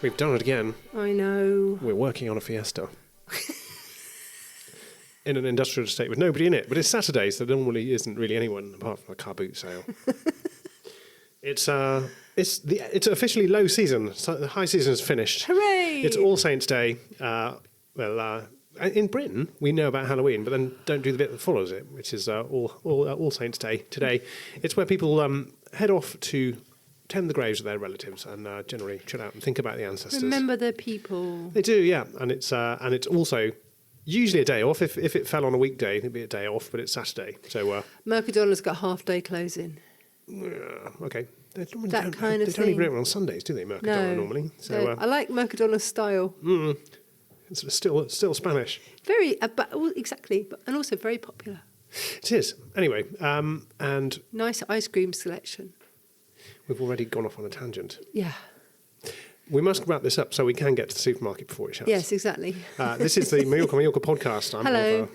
We've done it again. I know. We're working on a fiesta. In an industrial estate with nobody in it. But it's Saturday, so there normally isn't really anyone apart from a car boot sale. It's officially low season. So the high season is finished. Hooray! It's All Saints' Day. In Britain, we know about Halloween, but then don't do the bit that follows it, which is All Saints' Day today. It's where people head off to tend the graves of their relatives and generally chill out and think about the ancestors. Remember the people. They do, yeah, and it's also usually a day off. If it fell on a weekday, it'd be a day off, but it's Saturday. So Mercadon's got half-day closing. Okay. They don't thing. even open on Sundays, do they, Mercadona, normally? So I like Mercadon's style. It's still Spanish. Very, exactly, and also very popular. It is. Anyway, and... Nice ice cream selection. We've already gone off on a tangent. Yeah. We must wrap this up so we can get to the supermarket before it shuts. Yes, exactly. This is the Mallorca podcast.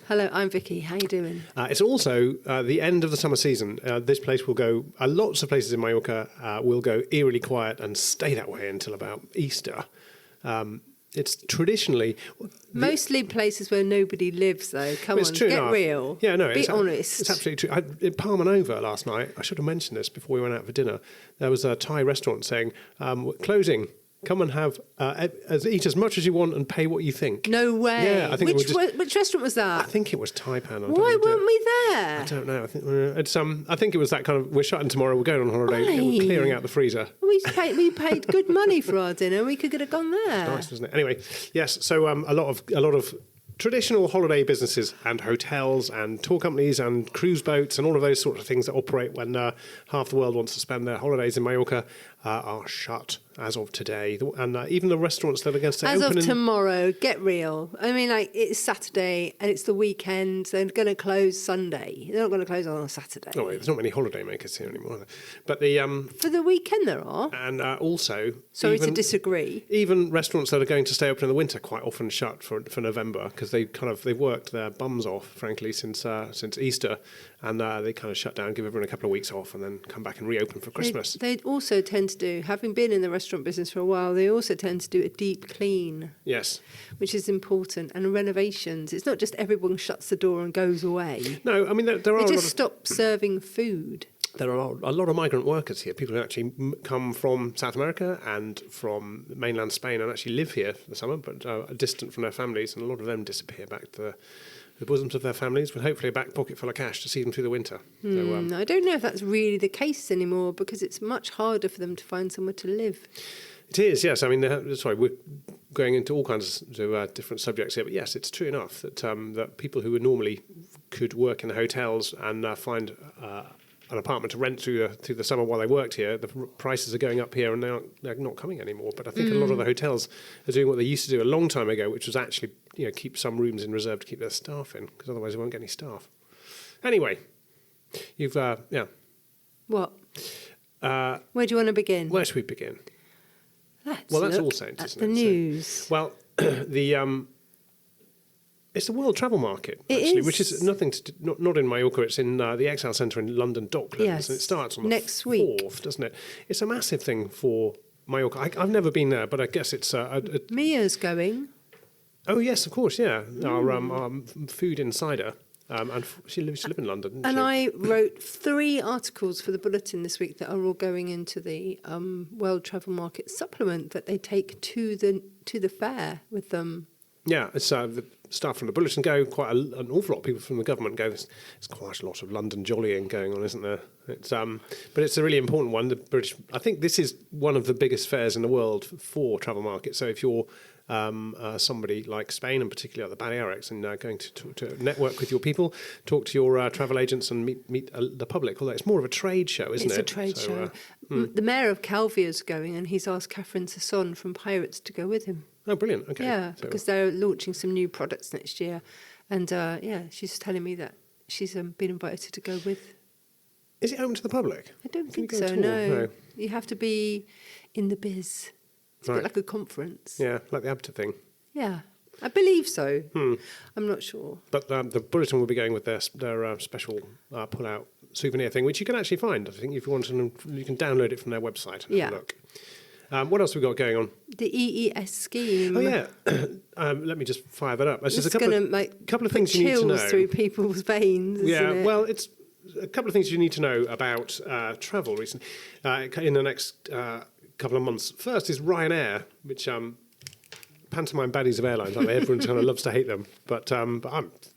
Hello, I'm Vicky. How you doing? It's also the end of the summer season. This place will go, lots of places in Mallorca will go eerily quiet and stay that way until about Easter. It's traditionally... Mostly places where nobody lives, though. Come on, get real. Yeah, no, Be honest. It's absolutely true. In Palma Nova last night, I should have mentioned this before we went out for dinner, there was a Thai restaurant saying, closing... Come and have eat as much as you want and pay what you think. No way. Yeah, I think which restaurant was that? I think it was Taipan. Why weren't we there? I don't know. I think it was that kind of. We're shutting tomorrow. We're going on holiday. And we're clearing out the freezer. We paid good money for our dinner. We could have gone there. Nice, wasn't it? Anyway, yes. So a lot of traditional holiday businesses and hotels and tour companies and cruise boats and all of those sorts of things that operate when half the world wants to spend their holidays in Mallorca are shut as of today. And even the restaurants that are going to stay open... As of tomorrow, get real. I mean, it's Saturday and it's the weekend. They're going to close Sunday. They're not going to close on a Saturday. No, there's not many holiday makers here anymore. But for the weekend there are. And also... Sorry to disagree. Even restaurants that are going to stay open in the winter quite often shut for November because they've worked their bums off, frankly, since Easter. And they kind of shut down, give everyone a couple of weeks off and then come back and reopen for Christmas. They also tend to do, having been in the restaurant business for a while, they also tend to do a deep clean. Yes. Which is important. And renovations. It's not just everyone shuts the door and goes away. No, I mean, there are They just stop serving food. There are a lot of migrant workers here, people who actually come from South America and from mainland Spain and actually live here for the summer, but are distant from their families, and a lot of them disappear back to the bosoms of their families with hopefully a back pocket full of cash to see them through the winter. So, I don't know if that's really the case anymore because it's much harder for them to find somewhere to live. It is, yes. I mean, we're going into all kinds of different subjects here, but yes, it's true enough that that people who would normally could work in the hotels and find an apartment to rent through the summer while they worked here, the prices are going up here and they're not coming anymore. But I think a lot of the hotels are doing what they used to do a long time ago, which was actually keep some rooms in reserve to keep their staff in, because otherwise they won't get any staff. Anyway, you've What? Where do you want to begin? Where should we begin? That's All Saints, isn't it? The news. So, well, it's the World Travel Market, actually, which is nothing to not in Mallorca. It's in the Excel Centre in London Docklands, yes. And it starts on the next 4th, week, doesn't it? It's a massive thing for Mallorca. I've never been there, but I guess it's Mia's going. Oh yes, of course, yeah. Our food insider, and she lives in London. And I wrote 3 articles for the Bulletin this week that are all going into the World Travel Market supplement that they take to the fair with them. Yeah, it's the staff from the Bulletin go. Quite an awful lot of people from the government go. There's quite a lot of London jollying going on, isn't there? It's but it's a really important one. The British. I think this is one of the biggest fairs in the world for travel markets. So if you're somebody like Spain, and particularly at the Balearics, and going to network with your people, talk to your travel agents, and meet the public. Although it's more of a trade show, isn't it? It's a trade show. The mayor of Calvia's going, and he's asked Catherine Sasson from Pirates to go with him. Oh, brilliant! Okay. Yeah, because they're launching some new products next year, and she's telling me that she's been invited to go with. Is it open to the public? I don't think so. No, you have to be in the biz. It's a bit like a conference. Yeah, like the ABTA thing. Yeah, I believe so. I'm not sure. But the Bulletin will be going with their special pull-out souvenir thing, which you can actually find. I think if you want to, you can download it from their website and have a look. What else have we got going on? The EES scheme. Oh, yeah. Let me just fire that up. There's just It's a couple of things you need to know. chills through people's veins, isn't it? Well, it's a couple of things you need to know about travel recently in the next couple of months. First is Ryanair, which pantomime baddies of airlines, aren't they? Everyone kind of loves to hate them, but I'm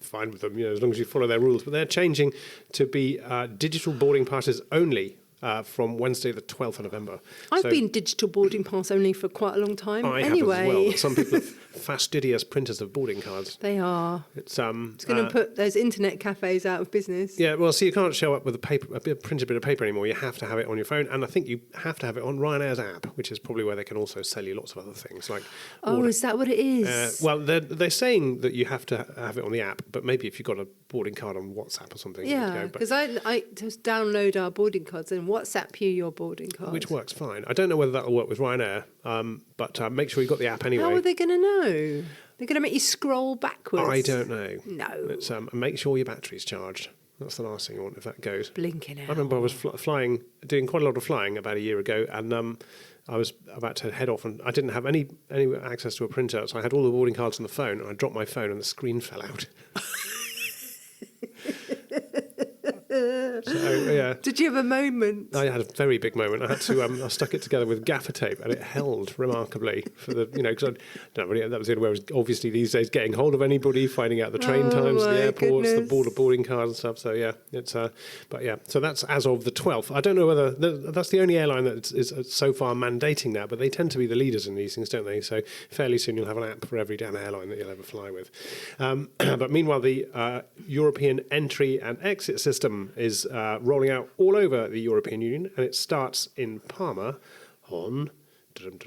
fine with them, as long as you follow their rules. But they're changing to be digital boarding passes only from Wednesday, the 12th of November. I've been digital boarding pass only for quite a long time. I anyway. have as well. Some people have fastidious printers of boarding cards. They are. It's going to put those internet cafes out of business. Yeah, well, so you can't show up with a printed bit of paper anymore. You have to have it on your phone, and I think you have to have it on Ryanair's app, which is probably where they can also sell you lots of other things like. Is that what it is? Well, they're saying that you have to have it on the app, but maybe if you've got a boarding card on WhatsApp or something. Yeah, because I just download our boarding cards and WhatsApp you your boarding card, which works fine. I don't know whether that'll work with Ryanair, but make sure you've got the app anyway. How are they going to know? They're going to make you scroll backwards. I don't know. No. It's, make sure your battery's charged. That's the last thing you want if that goes. Blinking out. I remember I was doing quite a lot of flying about a year ago, and I was about to head off, and I didn't have any access to a printer, so I had all the boarding cards on the phone, and I dropped my phone, and the screen fell out. So, yeah. Did you have a moment? I had a very big moment. I had to. I stuck it together with gaffer tape, and it held remarkably for the. Because that was the only way I was obviously these days getting hold of anybody, finding out the train times, the airports, goodness. the boarding cards and stuff. So yeah, it's. But yeah, so that's as of the 12th. I don't know whether that's the only airline that is so far mandating that, but they tend to be the leaders in these things, don't they? So fairly soon you'll have an app for every damn airline that you'll ever fly with. But meanwhile, the European entry and exit system is rolling out all over the European Union, and it starts in Palma on, I've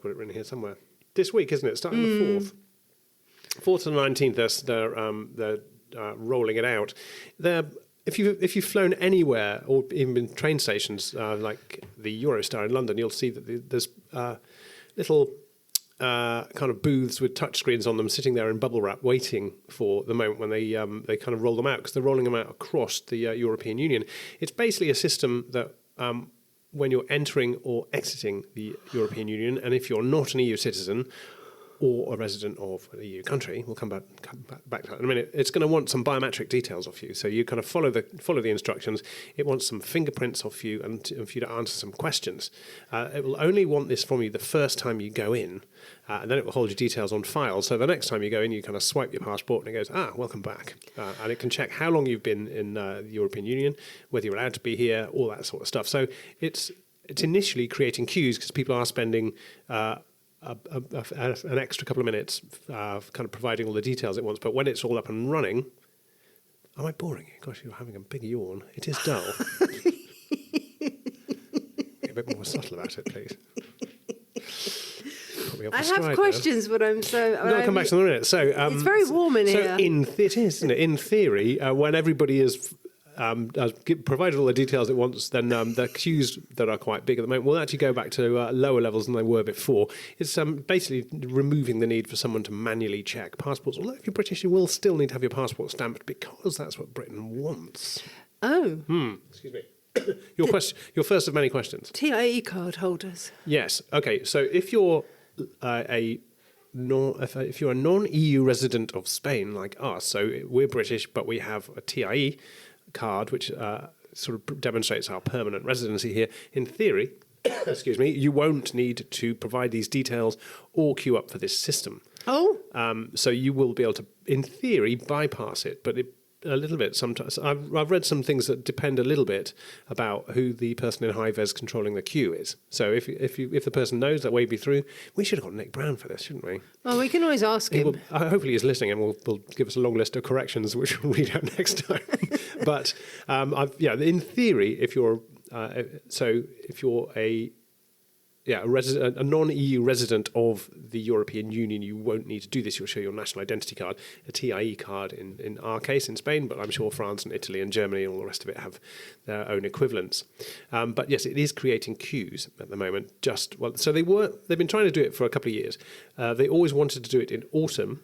got it written here somewhere, this week, isn't it? Starting the 4th. 4th to the 19th, they're rolling it out. If you've flown anywhere, or even been train stations like the Eurostar in London, you'll see that there's little kind of booths with touchscreens on them sitting there in bubble wrap waiting for the moment when they kind of roll them out, because they're rolling them out across the European Union. It's basically a system that when you're entering or exiting the European Union, and if you're not an EU citizen or a resident of an EU country, we'll come back to that in a minute, it's going to want some biometric details off you. So you kind of follow the instructions. It wants some fingerprints off you and for you to answer some questions. It will only want this from you the first time you go in, and then it will hold your details on file. So the next time you go in, you kind of swipe your passport and it goes, welcome back. And it can check how long you've been in the European Union, whether you're allowed to be here, all that sort of stuff. So it's initially creating queues because people are spending an extra couple of minutes kind of providing all the details at once. But when it's all up and running, am I boring you? Gosh, you're having a big yawn. It is dull. Be a bit more subtle about it, please. I have questions, but I'm so... I'm going to come back to them in a minute. So, it's very warm in here. It is, isn't it? In theory, when everybody is... provided all the details at once, then the queues that are quite big at the moment will actually go back to lower levels than they were before. It's basically removing the need for someone to manually check passports. Although if you're British, you will still need to have your passport stamped because that's what Britain wants. Oh. Excuse me. Your first of many questions. TIE card holders. Yes. Okay. So if you're if you're a non-EU resident of Spain like us, so we're British, but we have a TIE card, which sort of demonstrates our permanent residency here. In theory, excuse me, you won't need to provide these details or queue up for this system. Oh. So you will be able to, in theory, bypass it, but a little bit sometimes. I've read some things that depend a little bit about who the person in high-vis controlling the queue is. So if the person knows that way be through, we should have got Nick Brown for this, shouldn't we? Well, we can always ask him. Hopefully he's listening and will give us a long list of corrections, which we'll read out next time. But in theory, if you're a non-EU resident of the European Union, you won't need to do this. You'll show your national identity card, a TIE card in our case in Spain, but I'm sure France and Italy and Germany and all the rest of it have their own equivalents. But yes, it is creating queues at the moment. So they've been trying to do it for a couple of years. They always wanted to do it in autumn,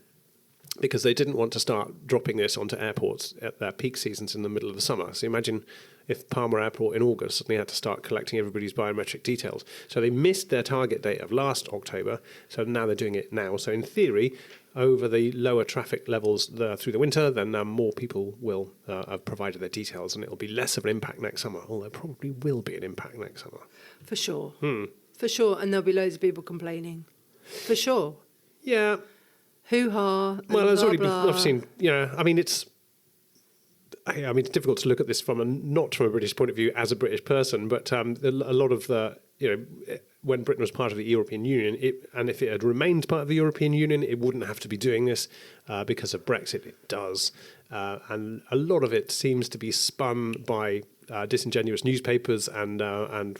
because they didn't want to start dropping this onto airports at their peak seasons in the middle of the summer. So imagine if Palma Airport in August suddenly had to start collecting everybody's biometric details. So they missed their target date of last October, so now they're doing it now. So in theory, over the lower traffic levels through the winter, then more people will have provided their details, and it'll be less of an impact next summer, although probably will be an impact next summer. For sure. For sure, and there'll be loads of people complaining. For sure. Yeah. Hoo-ha. Well, blah, blah. I've seen, I mean, it's difficult to look at this not from a British point of view as a British person, but a lot of the, when Britain was part of the European Union, and if it had remained part of the European Union, it wouldn't have to be doing this. Because of Brexit, it does. And a lot of it seems to be spun by disingenuous newspapers and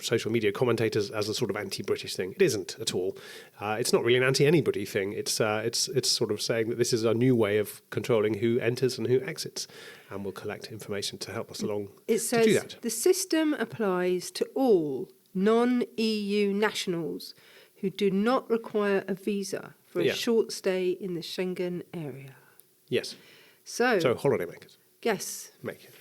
social media commentators as a sort of anti-British thing. It isn't at all. It's not really an anti-anybody thing. It's sort of saying that this is a new way of controlling who enters and who exits, and we'll collect information to help us along it to do that. says the system applies to all non-EU nationals who do not require a visa for a short stay in the Schengen area. Yes. So holidaymakers. Yes. Make it.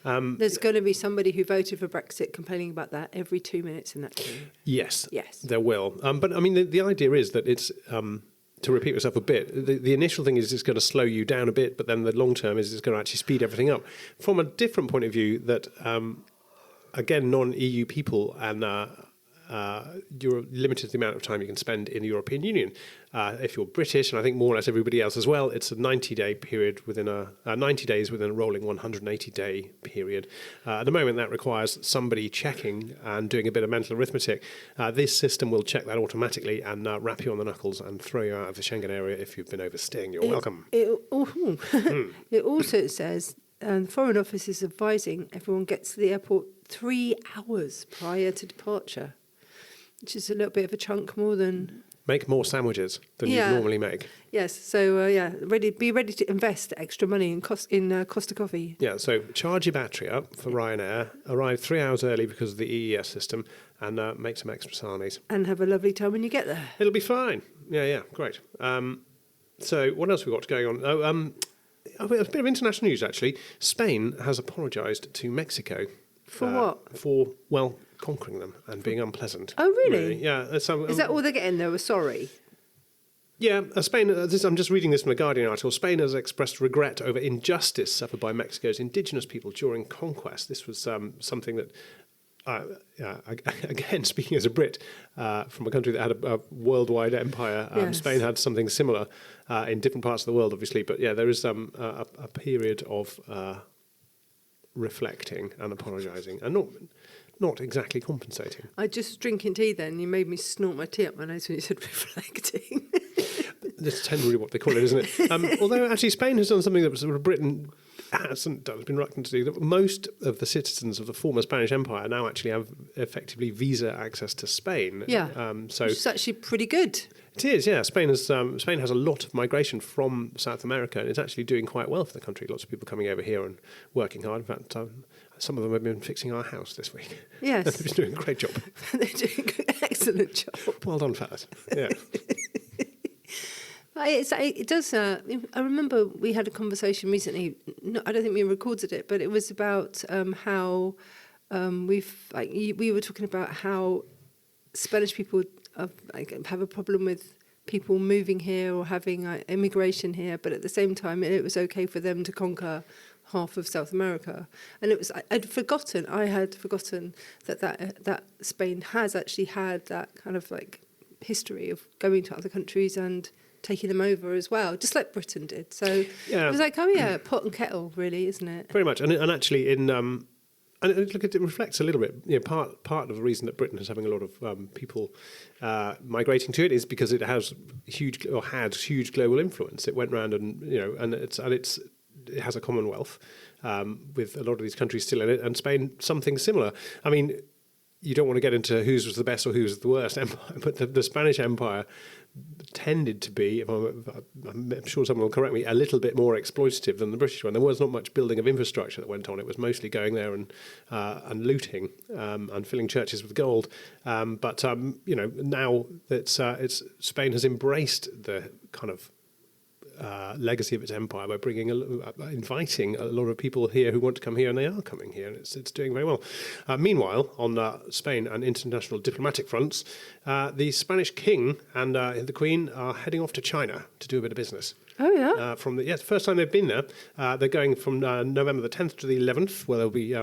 There's going to be somebody who voted for Brexit complaining about that every 2 minutes in that queue. Yes. Yes. There will. But I mean, the idea is that it's, to repeat myself a bit, the initial thing is it's going to slow you down a bit, but then the long term is it's going to actually speed everything up. From a different point of view, that, again, non-EU people and you're limited to the amount of time you can spend in the European Union. If you're British, and I think more or less everybody else as well, it's a 90-day period within 90 days within a rolling 180-day period. At the moment, that requires somebody checking and doing a bit of mental arithmetic. This system will check that automatically and wrap you on the knuckles and throw you out of the Schengen area if you've been overstaying. You're welcome. It also says the Foreign Office is advising everyone gets to the airport 3 hours prior to departure, which is a little bit of a chunk more than... Make more sandwiches than you normally make. Yes, so be ready to invest extra money in Costa Coffee. Yeah, so charge your battery up for Ryanair, arrive 3 hours early because of the EES system, and make some extra sarnies. And have a lovely time when you get there. It'll be fine. Yeah, great. So what else have we got going on? A bit of international news, actually. Spain has apologised to Mexico. For what? For, conquering them and being unpleasant. Oh, really? Yeah. Is that all they're getting? They were sorry? Yeah, Spain, I'm just reading this from a Guardian article. Spain has expressed regret over injustice suffered by Mexico's indigenous people during conquest. This was something that, again, speaking as a Brit, from a country that had a worldwide empire, yes. Spain had something similar in different parts of the world, obviously. But yeah, there is a period of reflecting and apologising, and not exactly compensating. I just drinking tea then. You made me snort my tea up my nose when you said reflecting. That's generally what they call it, isn't it? Although actually Spain has done something that sort of Britain hasn't done, has been reluctant to do. That most of the citizens of the former Spanish Empire now actually have effectively visa access to Spain. Yeah, so which is actually pretty good. It is, yeah. Spain has a lot of migration from South America, and it's actually doing quite well for the country. Lots of people coming over here and working hard. In fact, some of them have been fixing our house this week. Yes. They've been doing a great job. They're doing an excellent job. Well done, fellas. Yeah. It does. I remember we had a conversation recently. I don't think we recorded it, but it was about how we were talking about how Spanish people have a problem with people moving here or having immigration here, but at the same time, it was okay for them to conquer half of South America. And I had forgotten that Spain has actually had that kind of like history of going to other countries and taking them over as well, just like Britain did. So yeah. It was like, pot and kettle, really, isn't it? Very much. And actually and look, it reflects a little bit. Part of the reason that Britain is having a lot of people migrating to it is because it has had huge global influence. It went round and it has a commonwealth with a lot of these countries still in it, and Spain something similar. I mean, you don't want to get into whose was the best or whose was the worst empire, but the Spanish Empire tended to be, I'm sure someone will correct me, a little bit more exploitative than the British one. There was not much building of infrastructure that went on. It was mostly going there and looting and filling churches with gold. But now that Spain has embraced the kind of legacy of its empire by inviting a lot of people here who want to come here, and they are coming here, and it's doing very well. Meanwhile, on Spain and international diplomatic fronts, the Spanish king and the queen are heading off to China to do a bit of business. Oh, yeah? First time they've been there. They're going from November the 10th to the 11th, where they'll be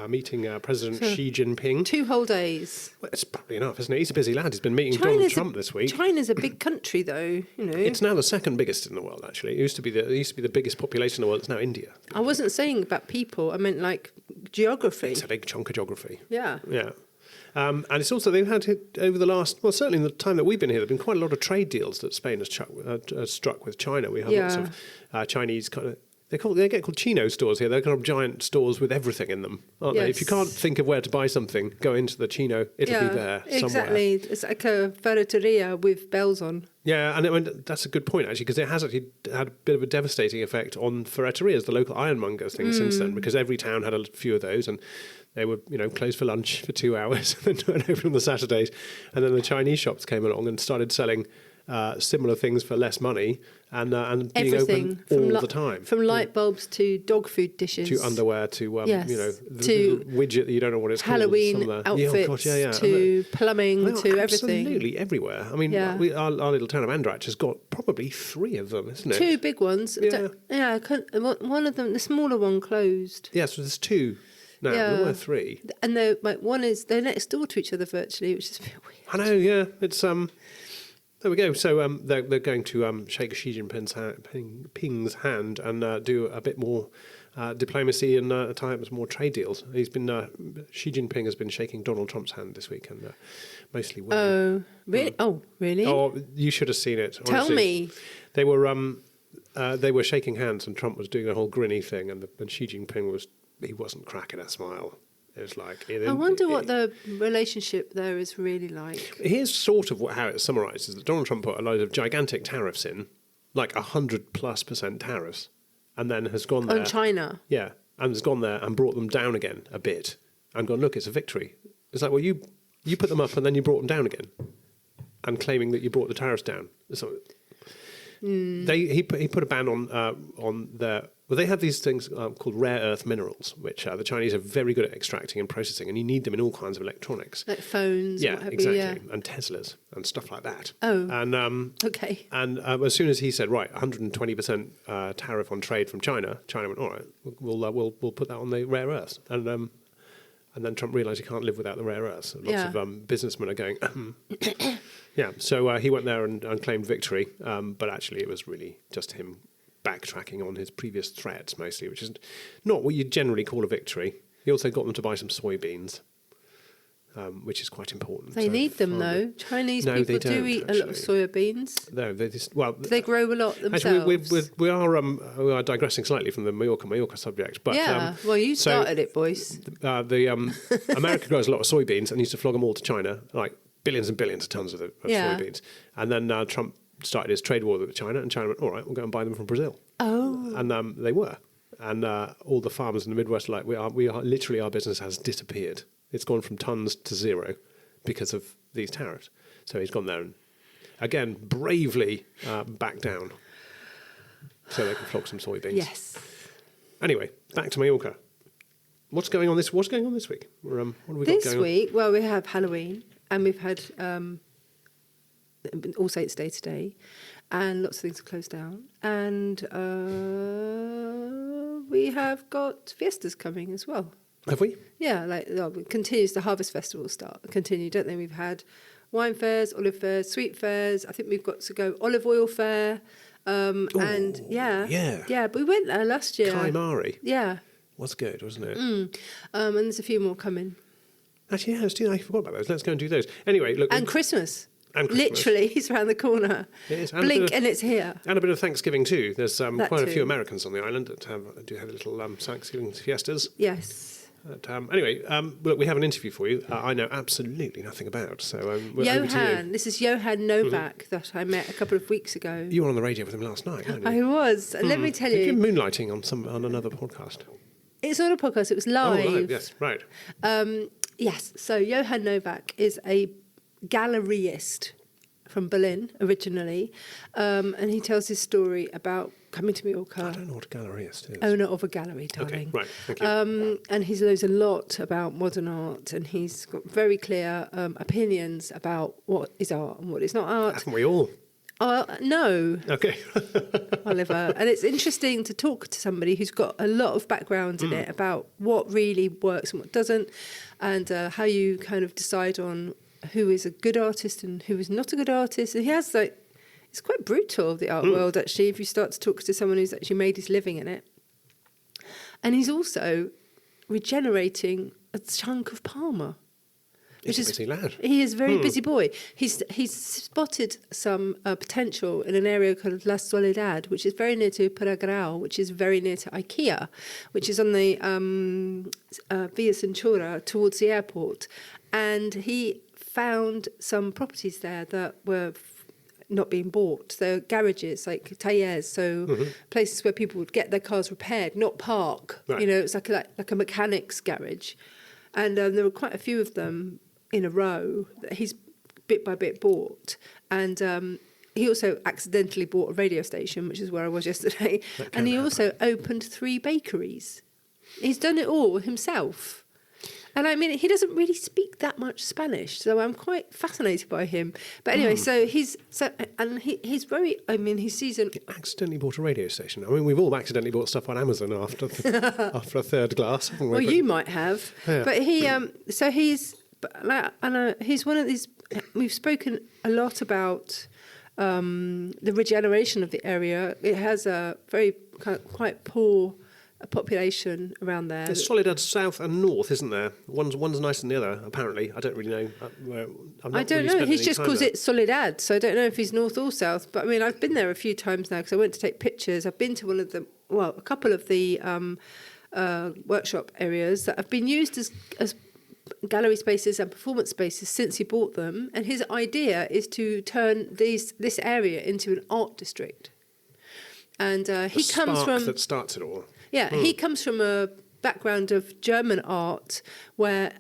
meeting President Xi Jinping. 2 whole days. Well, it's probably enough, isn't it? He's a busy lad. He's been meeting Donald Trump this week. China's a big country, though. It's now the second biggest in the world. Actually, it used to be the biggest population in the world. It's now India. I wasn't saying about people. I meant like geography. It's a big chunk of geography. Yeah. Yeah. And it's also, they've had over the last, well, certainly in the time that we've been here, there have been quite a lot of trade deals that Spain has struck with China. We have lots of Chinese kind of, they get called Chino stores here. They're kind of giant stores with everything in them, aren't they? If you can't think of where to buy something, go into the Chino. It'll be there somewhere. Exactly. It's like a ferreteria with bells on. Yeah, and that's a good point, actually, because it has actually had a bit of a devastating effect on ferreterias, the local ironmonger thing, since then, because every town had a few of those, and they were, closed for lunch for 2 hours and then went open on the Saturdays. And then the Chinese shops came along and started selling similar things for less money and being everything open all the time. From light bulbs to dog food dishes. To underwear, to, to widget that you don't know what it's Halloween called. outfits, to plumbing, to everything. Absolutely everywhere. I mean, our little town of Andrach has got probably 3 of them, isn't it? 2 big ones. Yeah. One of them, the smaller one, closed. Yeah, so there's 2 now. There were 3. And they're next door to each other virtually, which is a bit weird. I know, yeah. It's there we go. So they're going to shake Xi Jinping's hand and do a bit more diplomacy and tie up some more trade deals. Xi Jinping has been shaking Donald Trump's hand this week and mostly winning. Oh, really? Oh, really? Oh, you should have seen it. Honestly. Tell me. They were shaking hands and Trump was doing the whole grinny thing, and Xi Jinping wasn't cracking a smile. It was like, I wonder what the relationship there is really like. Here's sort of how it's summarised: is that Donald Trump put a load of gigantic tariffs in, like 100+% tariffs, and then has gone there on China. Yeah, and has gone there and brought them down again a bit, and gone, look, it's a victory. It's like, well, you put them up and then you brought them down again, and claiming that you brought the tariffs down. So he put a ban on their. Well, they have these things called rare earth minerals, which the Chinese are very good at extracting and processing, and you need them in all kinds of electronics. Like phones. Yeah, exactly. And Teslas and stuff like that. Oh, and okay. And as soon as he said, right, 120% tariff on trade from China went, all right, we'll put that on the rare earths. And then Trump realised he can't live without the rare earths. Lots of businessmen are going, yeah. So he went there and claimed victory, but actually it was really just him backtracking on his previous threats mostly, which is not what you generally call a victory. He also got them to buy some soybeans, which is quite important. They need them though. Chinese people do eat a lot of soybeans. No, they they grow a lot themselves. Actually, we are digressing slightly from the Mallorca subject, but well, you started it, boys. America grows a lot of soybeans and used to flog them all to China, like billions and billions of tons of soybeans, and then Trump started his trade war with China, and China went, all right, we'll go and buy them from Brazil. Oh. And they were. And all the farmers in the Midwest are like, we are literally, our business has disappeared. It's gone from tons to 0 because of these tariffs. So he's gone there and, again, bravely backed down so they can flog some soybeans. Yes. Anyway, back to Mallorca. What's going on this week? What have we got going on? This week, well, we have Halloween, and we've had All Saints' Day today, and lots of things are closed down. And we have got fiestas coming as well. Have we? Yeah, it continues. The Harvest Festival continue, don't they? We've had wine fairs, olive fairs, sweet fairs. I think we've got to go olive oil fair. And but we went there last year. Kaimari. Yeah. Was good, wasn't it? And there's a few more coming. Actually, yeah, I forgot about those. Let's go and do those. Anyway, look. And Christmas. Literally, it's around the corner. It is. Blink and it's here. And a bit of Thanksgiving too. There's quite a few Americans on the island that do have little Thanksgiving fiestas. Yes. Anyway, look, we have an interview for you. I know absolutely nothing about. So Johann, this is Johann Nowak that I met a couple of weeks ago. You were on the radio with him last night, weren't you? I was. Let me tell you. You're moonlighting on another podcast. It's not a podcast. It was live. Oh, right. Yes, right. Yes. So Johann Nowak is a gallerist. from Berlin originally, and he tells his story about coming to Mallorca. I don't know what a gallerist is. Owner of a gallery, darling. Okay, right, thank you. And he knows a lot about modern art, and he's got very clear opinions about what is art and what is not art. Haven't we all? No, Okay. Oliver. And it's interesting to talk to somebody who's got a lot of background in it about what really works and what doesn't, and how you kind of decide on who is a good artist and who is not a good artist. And he has it's quite brutal, the art world, actually, if you start to talk to someone who's actually made his living in it. And he's also regenerating a chunk of Palma. He's a busy lad. He is a very busy boy. He's spotted some potential in an area called La Soledad, which is very near to Paragrau, which is very near to IKEA, which is on the Via Cintura towards the airport. And he found some properties there that were not being bought. So garages, like talleres, so places where people would get their cars repaired, not park. Right. You know, it's like a mechanic's garage. And there were quite a few of them in a row that he's bit by bit bought. And he also accidentally bought a radio station, which is where I was yesterday. And he also opened 3 bakeries. He's done it all himself. And I mean, he doesn't really speak that much Spanish, so I'm quite fascinated by him. But anyway, so he's very. I mean, he sees an. He accidentally bought a radio station. I mean, we've all accidentally bought stuff on Amazon after after a third glass, haven't we? Well, you might have, Yeah. but he. So he's he's one of these. We've spoken a lot about the regeneration of the area. It has a very quite poor population around there. There's Soledad south and north, isn't there? One's nicer than the other, apparently. I don't really know. I don't know. He just calls it Soledad, so I don't know if he's north or south. But I mean, I've been there a few times now because I went to take pictures. I've been to a couple of the workshop areas that have been used as gallery spaces and performance spaces since he bought them. And his idea is to turn this area into an art district. And he comes from that starts it all. Yeah, he comes from a background of German art where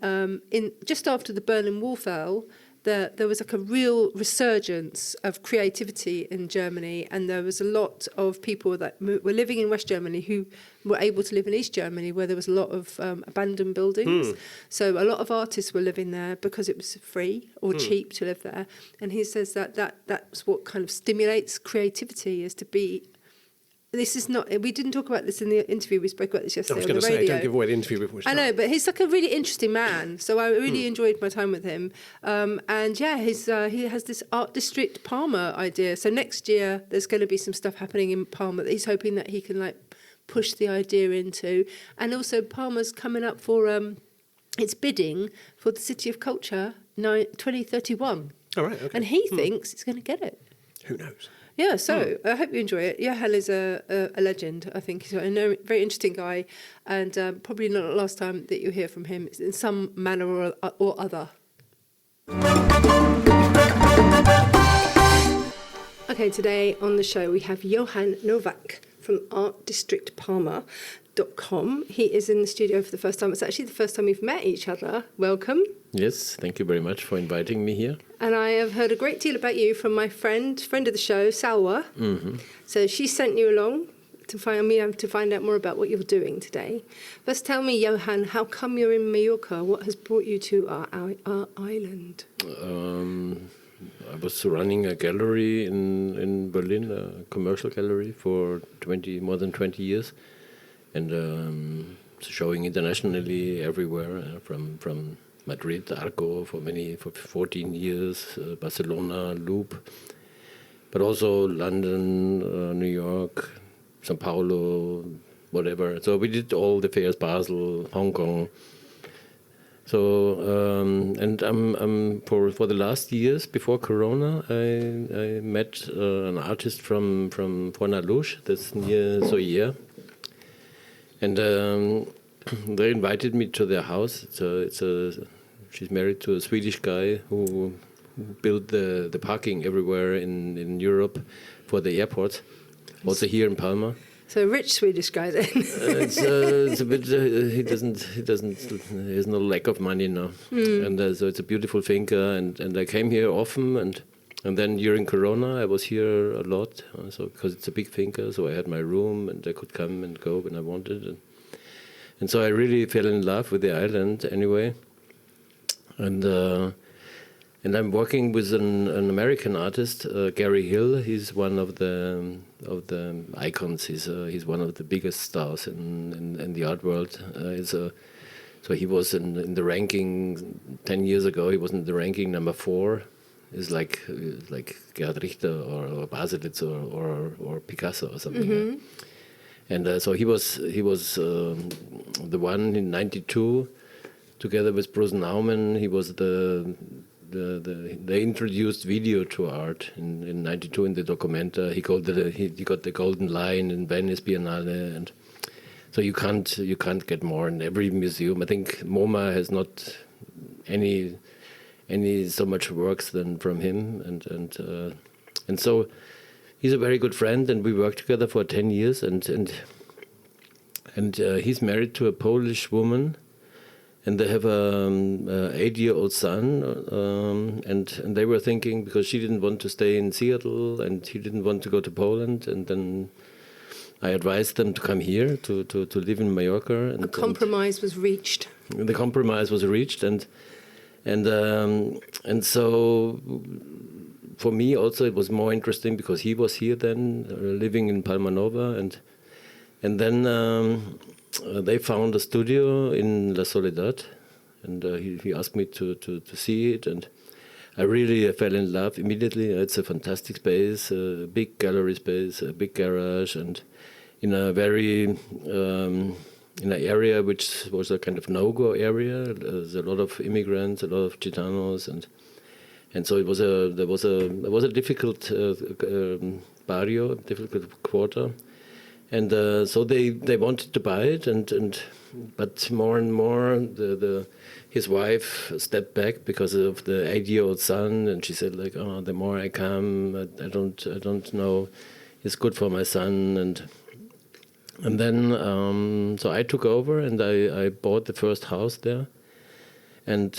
just after the Berlin Wall fell, there was like a real resurgence of creativity in Germany, and there was a lot of people that were living in West Germany who were able to live in East Germany where there was a lot of abandoned buildings. So a lot of artists were living there because it was free or cheap to live there. And he says that's what kind of stimulates creativity, is to be... This is not... We didn't talk about this in the interview. We spoke about this yesterday on the radio. I was going to say, don't give away the interview before we start. I know, but he's like a really interesting man. So I really enjoyed my time with him. And yeah, he has this Art District Palma idea. So next year, there's going to be some stuff happening in Palma that he's hoping that he can push the idea into. And also Palma's coming up for its bidding for the City of Culture 2031. All right, okay. And he thinks it's going to get it. Who knows? Yeah, so I hope you enjoy it. Johann is a legend, I think. He's a very interesting guy, and probably not the last time that you hear from him in some manner or other. Okay, today on the show we have Johann Nowak from Art District Palma.com. He is in the studio for the first time. It's actually the first time we've met each other. Welcome. Yes, thank you very much for inviting me here. And I have heard a great deal about you from my friend of the show, Salwa. Mm-hmm. So she sent you along to find out more about what you're doing today. First, tell me, Johann, how come you're in Mallorca? What has brought you to our island? I was running a gallery in Berlin, a commercial gallery, for more than 20 years, and showing internationally everywhere, from Madrid, Arco for 14 years, Barcelona, Loop, but also London, New York, Sao Paulo, whatever. So we did all the fairs, Basel, Hong Kong. So and for the last years before Corona, I met an artist from Fornalutsch, that's near Soyer, and they invited me to their house. She's married to a Swedish guy who built the parking everywhere in Europe for the airport, also here in Palma. So a rich Swedish guy then. It's a bit. He has no lack of money now, and so it's a beautiful finca. And I came here often, and And then during Corona, I was here a lot, so because it's a big finca, so I had my room and I could come and go when I wanted. And so I really fell in love with the island anyway. And I'm working with an American artist, Gary Hill. He's one of the icons. He's one of the biggest stars in the art world. So he was in the ranking 10 years ago. He was in the ranking number 4. It's like Gerhard Richter or Baselitz or Picasso or something. Mm-hmm. And so he was the one in '92, together with Bruce Nauman. He was they introduced video to art in '92 in the Documenta. He got the Golden Lion in Venice Biennale, and so you can't get more in every museum. I think MoMA has not any so much works than from him, and so he's a very good friend, and we worked together for 10 years, and he's married to a Polish woman, and they have a 8-year-old son, and they were thinking, because she didn't want to stay in Seattle and he didn't want to go to Poland, and then I advised them to come here to live in Mallorca. And a compromise was reached. The compromise was reached, and so for me also it was more interesting because he was here then, living in Palma Nova, and then they found a studio in La Soledad, and he asked me to see it, and I really fell in love immediately. It's a fantastic space, a big gallery space, a big garage, and in a very in an area which was a kind of no-go area. There's a lot of immigrants, a lot of Gitanos, and so there was a difficult barrio, difficult quarter, and so they wanted to buy it, but more and more his wife stepped back because of the 8-year-old son, and she said like, oh, the more I come, I don't know, it's good for my son, and then so I took over and I bought the first house there, and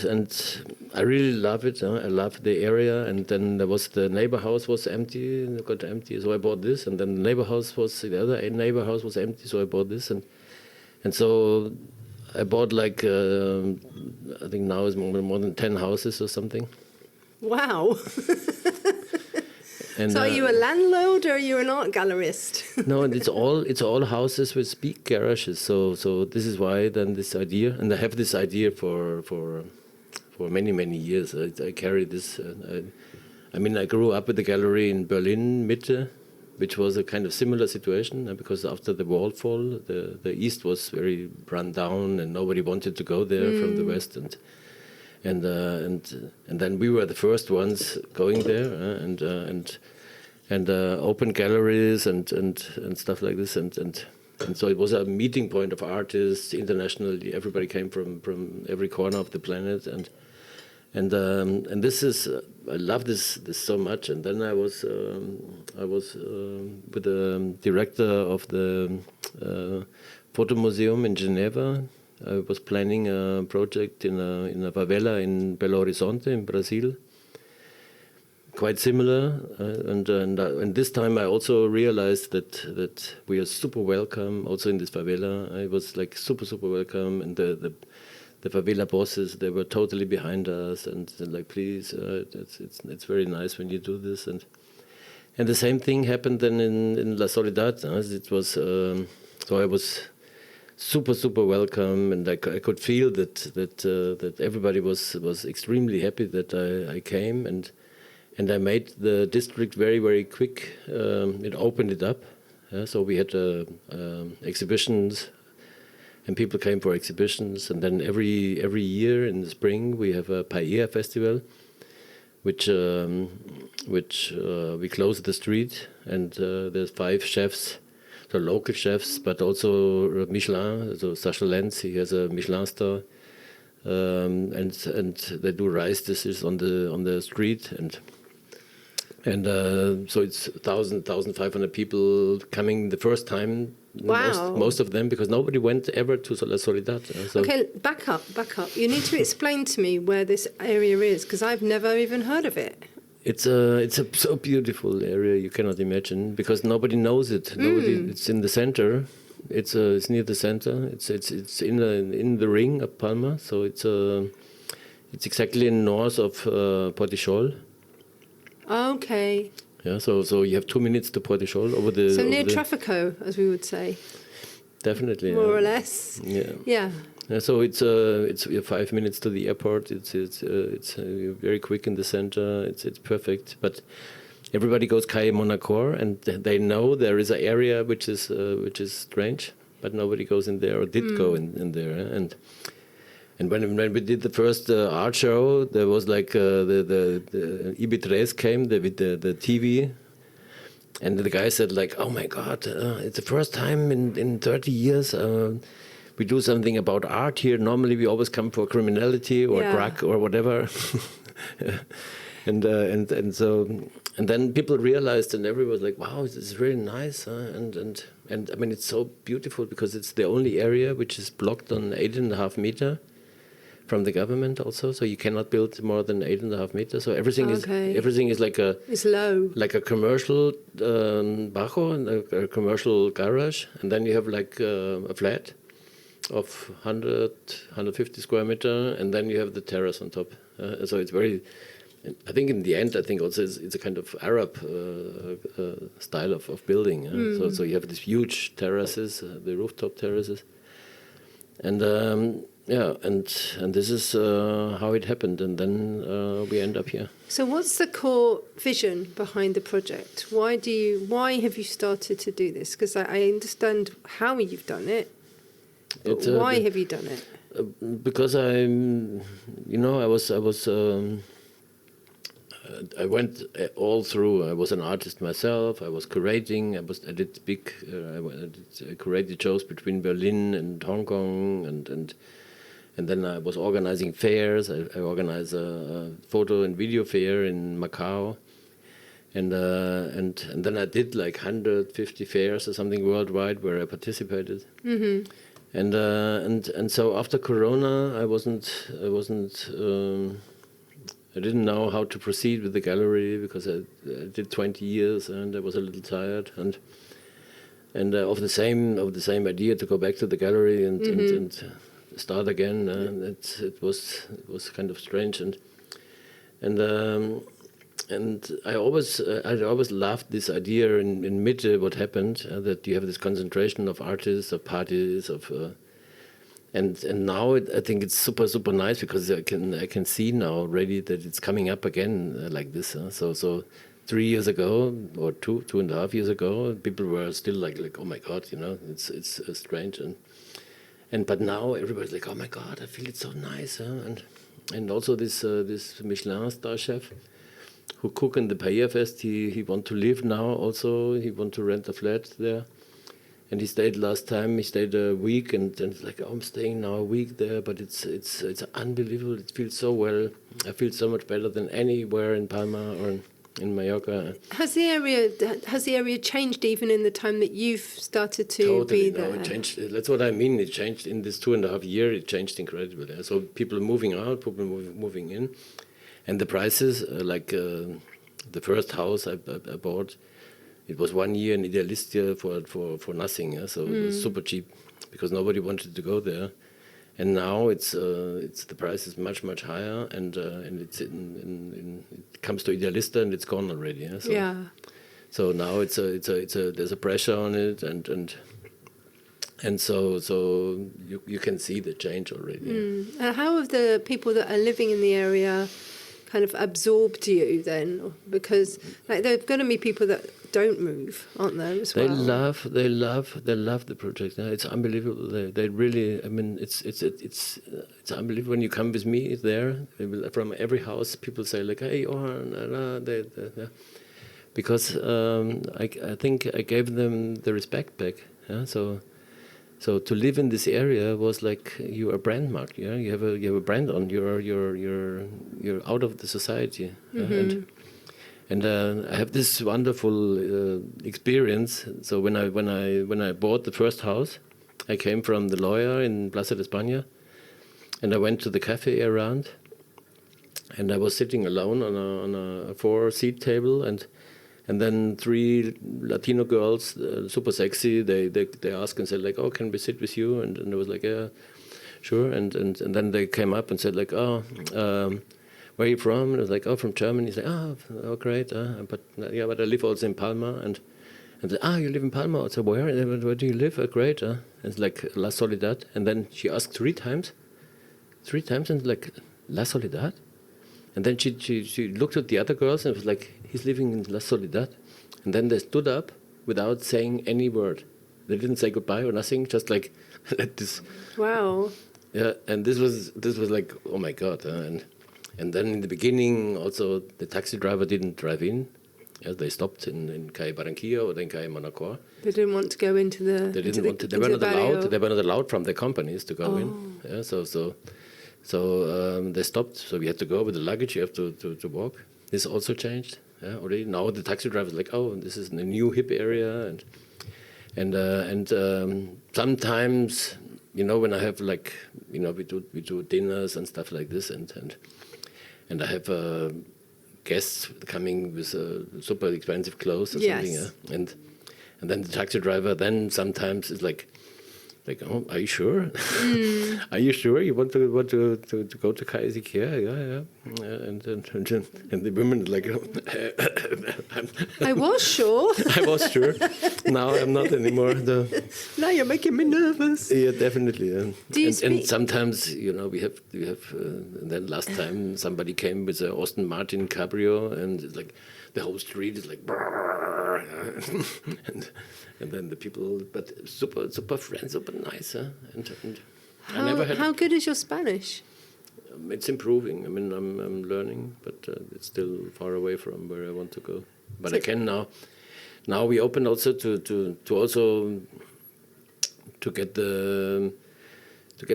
I really love it. I love the area. And then the neighbor house was empty, and it got empty, so I bought this. And then the other neighbor house was empty, so I bought this. And so I bought like I think now is more than 10 houses or something. Wow. And, so are you a landlord or are you an art gallerist? No, and it's all houses with big garages. So this is why then this idea, and I have this idea for many years. I carry this. I grew up with the gallery in Berlin-Mitte, which was a kind of similar situation because after the wall fall, the east was very run down and nobody wanted to go there from the west, and then we were the first ones going there, and open galleries and stuff like this, and so it was a meeting point of artists internationally. Everybody came from every corner of the planet, and this is I love this so much. And then I was with the director of the Photo Museum in Geneva. I was planning a project in a favela in Belo Horizonte in Brazil. Quite similar, and this time I also realized that we are super welcome also in this favela. I was like super welcome, and the favela bosses, they were totally behind us and said like, please, it's very nice when you do this, and the same thing happened then in La Soledad. It was so I was super welcome, and I could feel that everybody was extremely happy that I came, and I made the district very quick. It opened it up, so we had exhibitions, and people came for exhibitions, and then every year in the spring we have a paella festival, which we close the street, and there's 5 chefs. So local chefs, but also Michelin. So Sascha Lenz, he has a Michelin star, and they do rice dishes on the street, and so it's 1,500 people coming the first time. Wow. Most of them, because nobody went ever to La Soledad. So okay, back up. You need to explain to me where this area is, because I've never even heard of it. It's a so beautiful area you cannot imagine, because nobody knows it. It's in the center. It's near the center. It's in the ring of Palma. So it's exactly north of Portichol. Okay. Yeah. So you have 2 minutes to Portichol over the. So near Trafico, as we would say. Definitely. More or less. Yeah. Yeah. So it's 5 minutes to the airport. It's very quick in the center. It's perfect. But everybody goes Calle Monacor, and they know there is an area which is strange, but nobody goes in there or did go in there. And when we did the first art show, there was like the IB3 came with the TV. And the guy said, like, oh my God, it's the first time in 30 years we do something about art here. Normally we always come for criminality or drug or whatever. and then people realized, and everyone was like, wow, this is really nice. And I mean, it's so beautiful because it's the only area which is blocked on 8.5 meters from the government also, so you cannot build more than 8.5 meters. So everything is like it's low, like a commercial barrio and a commercial garage, and then you have like a flat of 150 square meter, and then you have the terrace on top. So it's very. I think in the end, I think also it's a kind of Arab style of building. So you have these huge terraces, the rooftop terraces, and. And this is how it happened, and then we end up here. So what's the core vision behind the project? Why have you started to do this? Because I understand how you've done it, but why have you done it? Because I went all through. I was an artist myself. I was curating. I did curated shows between Berlin and Hong Kong, and then I was organizing fairs. I organized a photo and video fair in Macau, and then I did like 150 fairs or something worldwide where I participated. Mm-hmm. And so after Corona, I didn't know how to proceed with the gallery because I did 20 years and I was a little tired and of the same idea to go back to the gallery and start again. It was kind of strange and I always loved this idea in Mitte. What happened that you have this concentration of artists, of parties, of and now I think it's super nice because I can see now already that it's coming up again like this. So 3 years ago or 2.5 years ago, people were still like oh my God, it's strange but now everybody's like, oh my God, I feel it's so nice, and also this Michelin star chef who cook in the Paella Fest, he want to live now also. He want to rent a flat there, and he stayed last time. He stayed a week, and it's like, oh, I'm staying now a week there, but it's unbelievable. It feels so well. I feel so much better than anywhere in Palma or in Mallorca. Has the area changed even in the time that you've started to totally, be there? No, it changed. That's what I mean. It changed in this 2.5 years. It changed incredibly. So people are moving out, people moving in, and the prices, like the first house I bought, it was 1 year in Idealistia for nothing. Yeah? So it was super cheap because nobody wanted to go there. And now it's the price is much higher, and it's it comes to Idealista and it's gone already. Yeah. So, yeah. So now there's a pressure on it, and so you can see the change already. And how have the people that are living in the area kind of absorbed you then? Because like there are going to be people that don't move, aren't there? As well? They love the project. Yeah, it's unbelievable. They really. I mean, it's unbelievable when you come with me there. From every house, people say like, "Hey, Johann," because I think I gave them the respect back. Yeah, so to live in this area was like you are brand marked. Yeah, you have a brand on. You're out of the society. Mm-hmm. And I have this wonderful experience. So when I bought the first house, I came from the lawyer in Plaza de España, and I went to the cafe around, I was sitting alone on a 4-seat table, and then 3 Latino girls, super sexy. They asked and said like, "Oh, can we sit with you?" And I was like, "Yeah, sure." And then they came up and said like, "Oh, where are you from?" And I was like, "Oh, from Germany." He's like, "Oh, great. But I live also in Palma." And said, "You live in Palma? So where do you live? Great. And it's like La Soledad." And then she asked 3 times, and like, "La Soledad?" And then she looked at the other girls and was like, "He's living in La Soledad." And then they stood up without saying any word. They didn't say goodbye or nothing, just like let this. Wow. Yeah, and this was like, oh my God. And then in the beginning also the taxi driver didn't drive in. Yeah, they stopped in Calle Barranquilla or in Calle Manacor. They didn't want to go into the. They didn't want to. They were not allowed. They were not allowed from the companies to go in. Yeah, so they stopped. So we had to go with the luggage. You have to walk. This also changed. Yeah, already now the taxi driver is like, "Oh, this is a new hip area," and sometimes, you know, when I have like, you know, we do dinners and stuff like this, and I have guests coming with super expensive clothes or something, yeah? And then the taxi driver then sometimes is like, "Oh, are you sure? Are you sure you want to go to KZK?" Yeah. And the women like, I was sure. I was sure. Now I'm not anymore. Now you're making me nervous. Yeah, definitely. Yeah. Do you speak? And sometimes, you know, we have. And then last time somebody came with a Aston Martin Cabrio, and it's like the whole street is like, and then the people, but super friends, super nice. And I never had. How good is your Spanish? It's improving. I mean, I'm learning, but it's still far away from where I want to go. But I can now. Now we open also to also to get a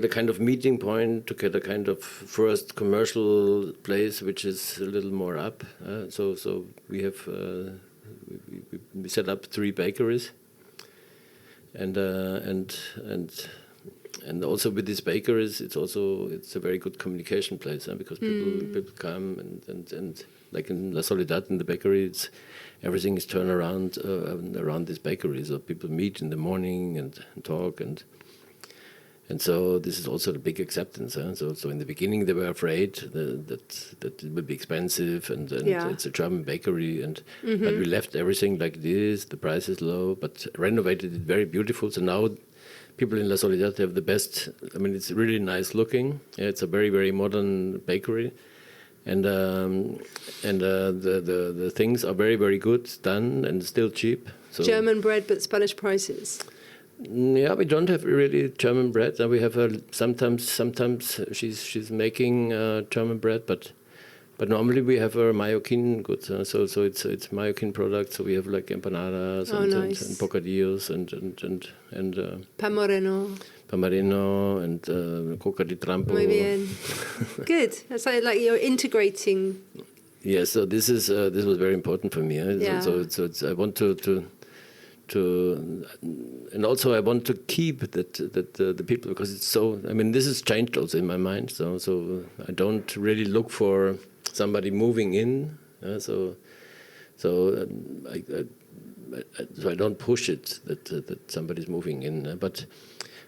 kind of meeting point, to get a kind of first commercial place which is a little more up. So we have we set up 3 bakeries, and also with these bakeries, it's a very good communication place, because people come and like in La Soledad in the bakery, everything is turned around around this bakery. So people meet in the morning and talk and so this is also the big acceptance. So in the beginning they were afraid that it would be expensive and it's a German bakery but we left everything like this. The price is low, but renovated it very beautiful. So now people in La Soledad have the best. I mean, it's really nice looking. Yeah, it's a very, very modern bakery, and the things are very, very good done and still cheap. So German bread, but Spanish prices. Yeah, we don't have really German bread. We have sometimes she's making German bread, but normally we have our Mallorquin goods. So it's Mallorquin products. So we have like empanadas and bocadillos and Pan moreno. Pan moreno and coca de trampo. Muy bien. Good. That's like you're integrating. Yeah. So this was very important for me. Yeah. So I want to and also I want to keep that the people, because it's so. I mean, this has changed also in my mind. So I don't really look for somebody moving in. So I don't push it that somebody's moving in.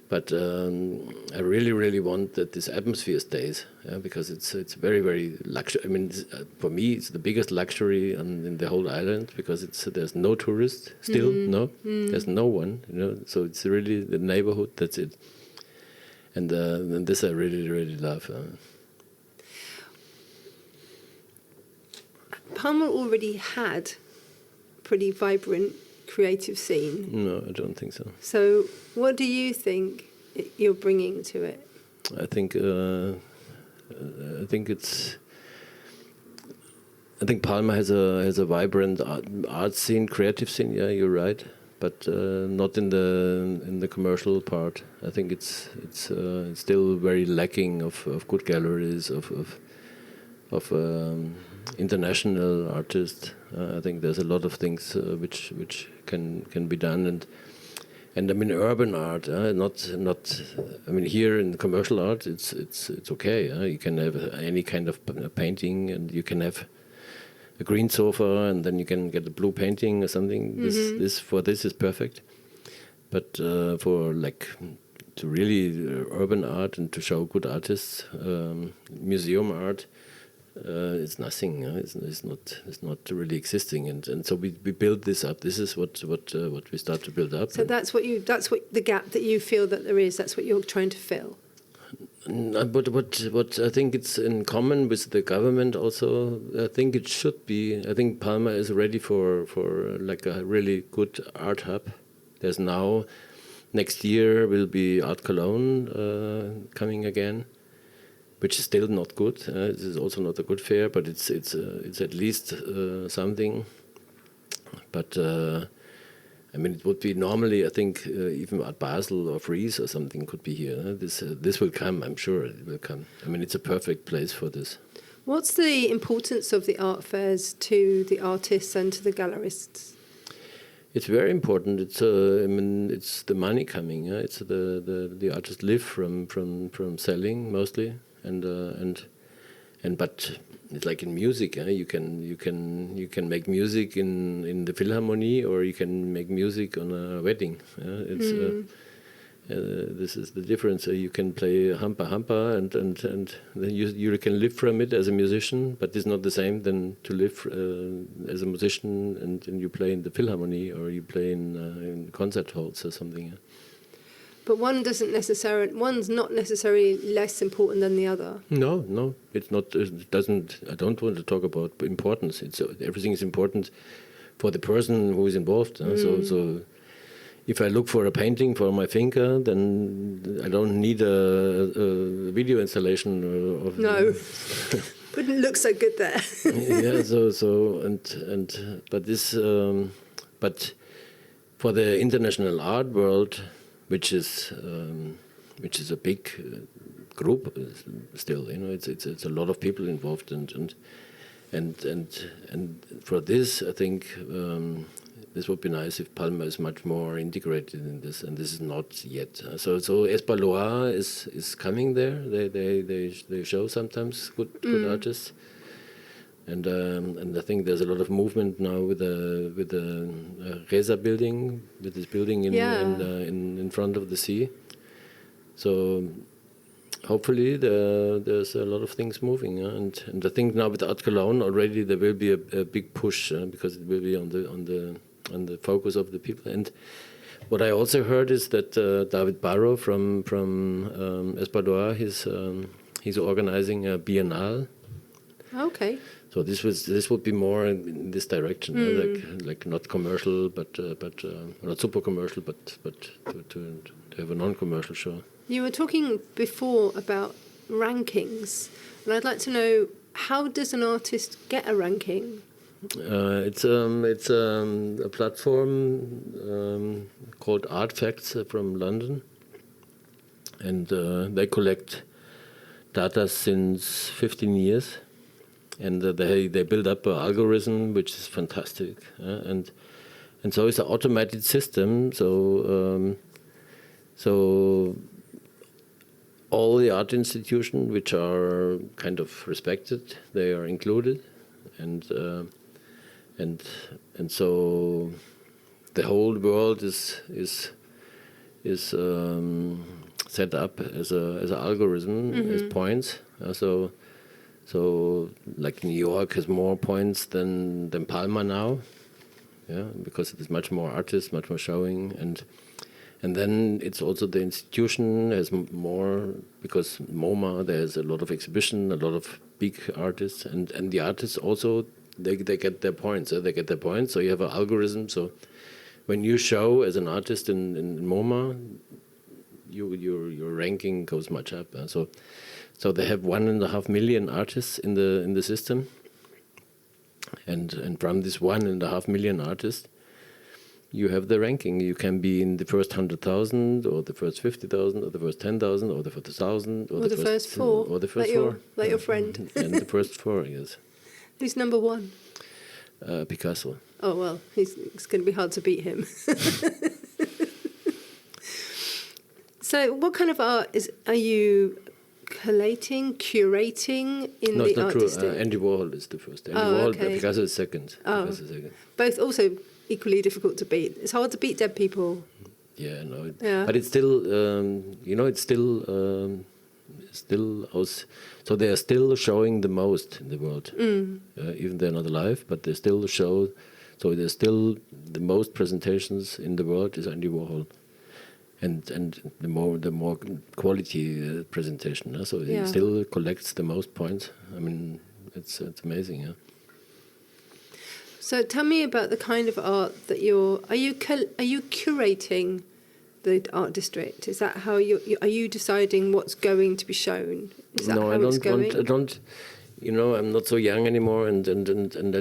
But I really want that this atmosphere stays, because it's very, very luxury. I mean, for me, it's the biggest luxury in the whole island, because there's no tourists still. No, there's no one. So it's really the neighborhood. That's it. And this I really love. Palma already had pretty vibrant creative scene. No, I don't think so. So what do you think you're bringing to it? I think Palma has a vibrant art scene, creative scene. Yeah, you're right, but not in the commercial part. I think it's still very lacking of good galleries of international artists. I think there's a lot of things which can be done, And I mean urban art, not. I mean here in commercial art, it's okay. You can have any kind of painting, and you can have a green sofa, and then you can get a blue painting or something. This is perfect. But for like to really urban art and to show good artists, museum art, it's nothing. It's not really existing, and so we build this up. This is what we start to build up. So that's what the gap that you feel that there is. That's what you're trying to fill. But what I think it's in common with the government also. I think it should be. I think Palma is ready for like a really good art hub. There's now next year will be Art Cologne coming again, which is still not good. This is also not a good fair, but it's at least something. But I mean, it would be normally, I think, even Art Basel or Fries or something could be here. This will come, I'm sure it will come. I mean, it's a perfect place for this. What's the importance of the art fairs to the artists and to the gallerists? It's very important. It's I mean, it's the money coming. It's the artists live from selling mostly, and but it's like in music. You can make music in the Philharmonie, or you can make music on a wedding. This is the difference. You can play hampa hampa, and then you can live from it as a musician, but it's not the same than to live as a musician and you play in the Philharmonie or you play in concert halls or something. But one's not necessarily less important than the other. No, it's not. It doesn't. I don't want to talk about importance. Everything is important for the person who is involved. So if I look for a painting for my finger, then I don't need a video installation. No, wouldn't look so good there. Yeah. But for the international art world, which is a big group still, it's a lot of people involved, and for this, I think. This would be nice if Palma is much more integrated in this, and this is not yet. So Espalois is coming there. They show sometimes good artists, and I think there's a lot of movement now with the Reza building, with this building in front of the sea. So hopefully there's a lot of things moving, and I think now with Art Cologne already there will be a big push because it will be on the focus of the people. And what I also heard is that David Barro from Espalois, he's organizing a biennale. Okay. So this would be more in this direction, like not commercial, but not super commercial, but to have a non-commercial show. You were talking before about rankings, and I'd like to know, how does an artist get a ranking? It's a platform called Artifacts from London, and they collect data since 15 years, and they build up an algorithm which is fantastic, and so it's an automated system. So all the art institutions which are kind of respected, they are included, and so the whole world is set up as an algorithm, as points. So like New York has more points than Palma now, because it is much more artists, much more showing, and then it's also the institution has more, because MoMA, there's a lot of exhibition, a lot of big artists, and the artists also, they get their points. They get their points, so you have an algorithm. So when you show as an artist in MoMA, your ranking goes much up. So they have 1.5 million artists in the system, and from this 1.5 million artists, you have the ranking. You can be in the first 100,000, or the first 50,000, or the first 10,000, or the first 1,000, or the first four, or the first four, like your friend. And the first four, yes. Who's number one? Picasso. Oh well, it's going to be hard to beat him. So, what kind of art are you collating, curating in No, the it's not Art true. District? Andy Warhol is the first. Andy Oh, Warhol, okay. Picasso is second. Oh. Picasso is second. Both also equally difficult to beat. It's hard to beat dead people. Yeah, no. Yeah. But it's still, it's still so they are still showing the most in the world. Even they're not alive, but they still show. So there's still the most presentations in the world is Andy Warhol, and the more quality presentation. So Yeah. he still collects the most points. I mean, it's amazing. Yeah. So tell me about the kind of art that are you curating the Art District? Is that how are you deciding what's going to be shown? Is that No, how it's going? I don't. I'm not so young anymore, and I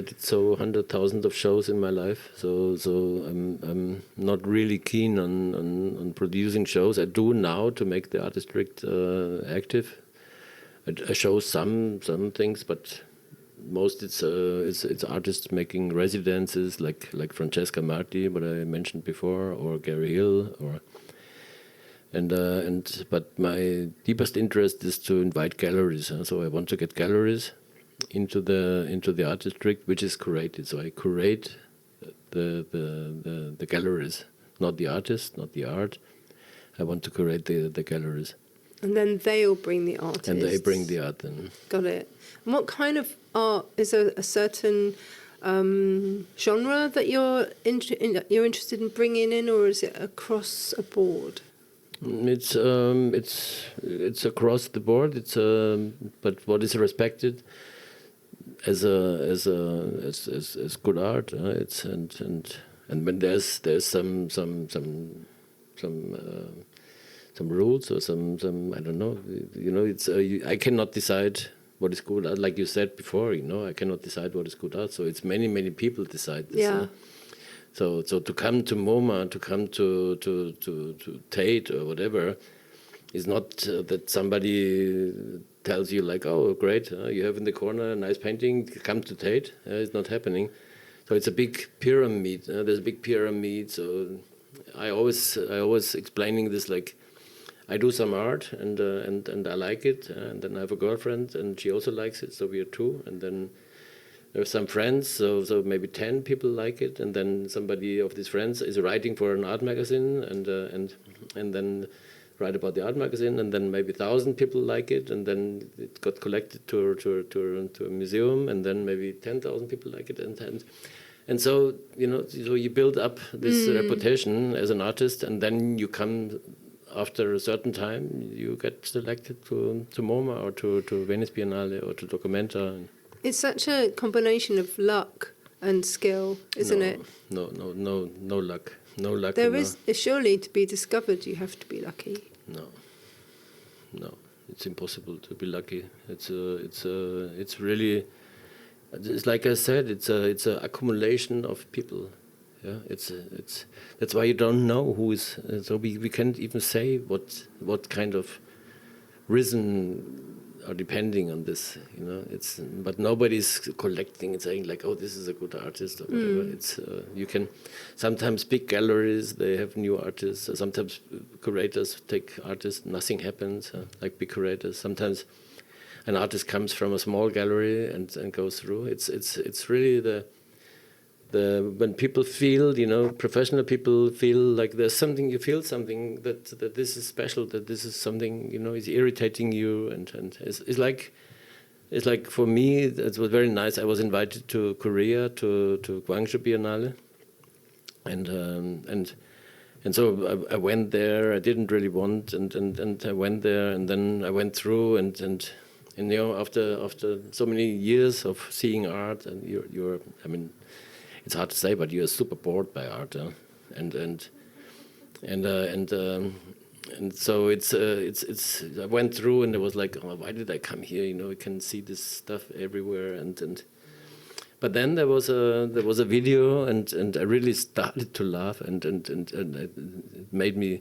did so 100,000 of shows in my life. So I'm not really keen on producing shows. I do now to make the Art District active. I show some things, but most it's artists making residences like Francesca Marti, what I mentioned before, or Gary Hill, but my deepest interest is to invite galleries. So I want to get galleries into the Art District, which is curated. So I curate the galleries, not the artists, not the art. I want to curate the galleries. And then they'll bring the artists. And they bring the art then. Got it. And what kind of art, is there a certain genre that you're interested in bringing in, or is it across a board? It's across the board. But what is respected as good art. It's and when there's some rules or some I don't know. It's I cannot decide what is good art. Like you said before, I cannot decide what is good art. So it's many people decide this. Yeah. So to come to MoMA, to come to Tate or whatever, is not that somebody tells you like, oh great, you have in the corner a nice painting, come to Tate. It's not happening. So it's a big pyramid. There's a big pyramid. So I always explaining this like, I do some art and I like it, and then I have a girlfriend and she also likes it, so we are two, and then there are some friends, so maybe 10 people like it, and then somebody of these friends is writing for an art magazine, and then write about the art magazine, and then maybe 1,000 people like it, and then it got collected to a museum, and then maybe 10,000 people like it, and so so you build up this reputation as an artist, and then you come. After a certain time, you get selected to MoMA or to Venice Biennale or to Documenta. It's such a combination of luck and skill, isn't it? No luck. No luck. There is surely to be discovered. You have to be lucky. No, it's impossible to be lucky. It's really. It's like I said. It's a accumulation of people. Yeah, it's that's why you don't know who is. So we can't even say what kind of reason are depending on this. But nobody's collecting and saying like, oh, this is a good artist or whatever. It's you can sometimes big galleries, they have new artists. Sometimes curators take artists, nothing happens. Like big curators. Sometimes an artist comes from a small gallery and goes through. It's really the when people feel, professional people feel like there's something, you feel something that this is special, that this is something, is irritating you, and it's like for me it was very nice. I was invited to Korea to Guangzhou Biennale, and so I went there. I didn't really want, and I went there, and then I went through, and after so many years of seeing art, and you're I mean. It's hard to say, but you're super bored by art, and so it's. I went through, and it was like, oh, why did I come here? You can see this stuff everywhere, and. But then there was a video, and I really started to laugh, and it made me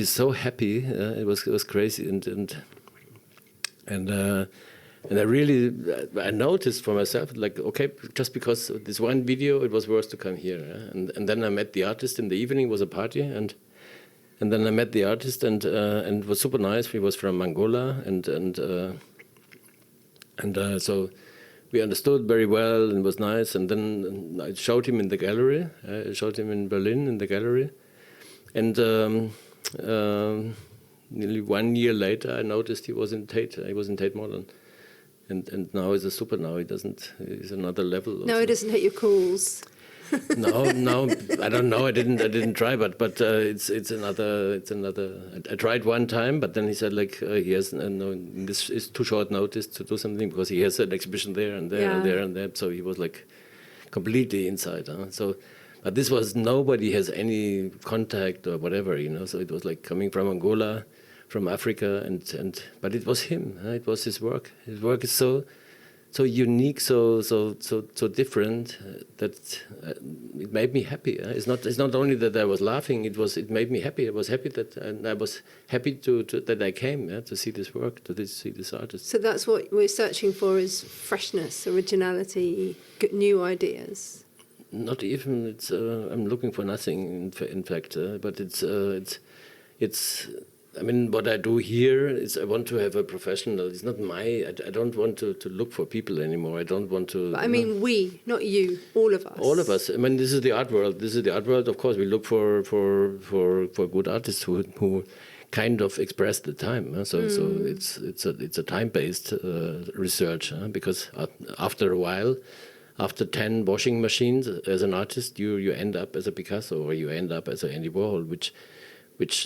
so happy. It was crazy, and I noticed for myself, like, okay, just because this one video, it was worth to come here. And then I met the artist in the evening, it was a party, and And then I met the artist, and it was super nice. He was from Angola, and so we understood very well, and it was nice. And then I showed him in the gallery. I showed him in Berlin in the gallery, and nearly 1 year later, I noticed he was in Tate. He was in Tate Modern, and now he's a super. Now he's another level. No, he doesn't hit your calls. No, I don't know. I didn't try, but it's another. I tried one time, but then he said like he has no. This is too short notice to do something because he has an exhibition there and there and there and there. So he was like completely inside. So, but this was nobody has any contact or whatever, you know. So it was like coming from Angola, from Africa, and but it was him. It was his work. His work is so unique, so different that it made me happy. It's not only that I was laughing; it made me happy. I was happy and I was happy that I came to see this work, see this artist. So that's what we're searching for: is freshness, originality, new ideas. Not even. It's I'm looking for nothing. In fact, but it's. I mean, what I do here is I want to have a professional. It's not I don't want to look for people anymore. I don't want to. But I mean, we, not you, all of us. All of us. I mean, this is the art world. Of course, we look for good artists who kind of express the time. So it's a time-based research because after a while, after 10 washing machines, as an artist, you end up as a Picasso or you end up as a Andy Warhol, which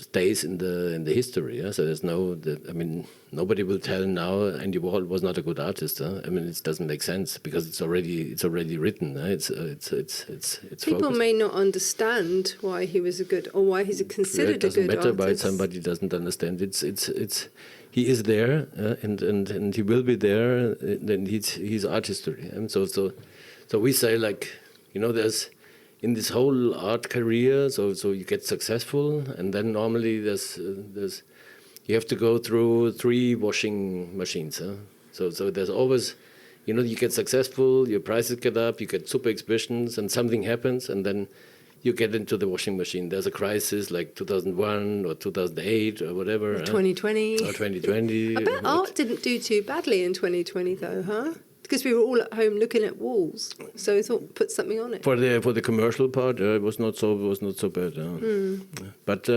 stays in the history. So there's nobody will tell now Andy Warhol was not a good artist. I mean, it doesn't make sense because it's already written. It's people focused. may not understand why he was a good or why he's considered a good artist. It doesn't matter why somebody doesn't understand. He is there and he will be there. Then he's art history. And so we say like, you know, there's. In this whole art career, so you get successful, and then normally there's you have to go through 3 washing machines. So there's always, you know, you get successful, your prices get up, you get super exhibitions, and something happens, and then you get into the washing machine. There's a crisis like 2001 or 2008 or whatever. Or 2020. Or 2020. I bet art didn't do too badly in 2020 though, huh? Because we were all at home looking at walls, so I thought put something on it. For the commercial part, it was not so bad. But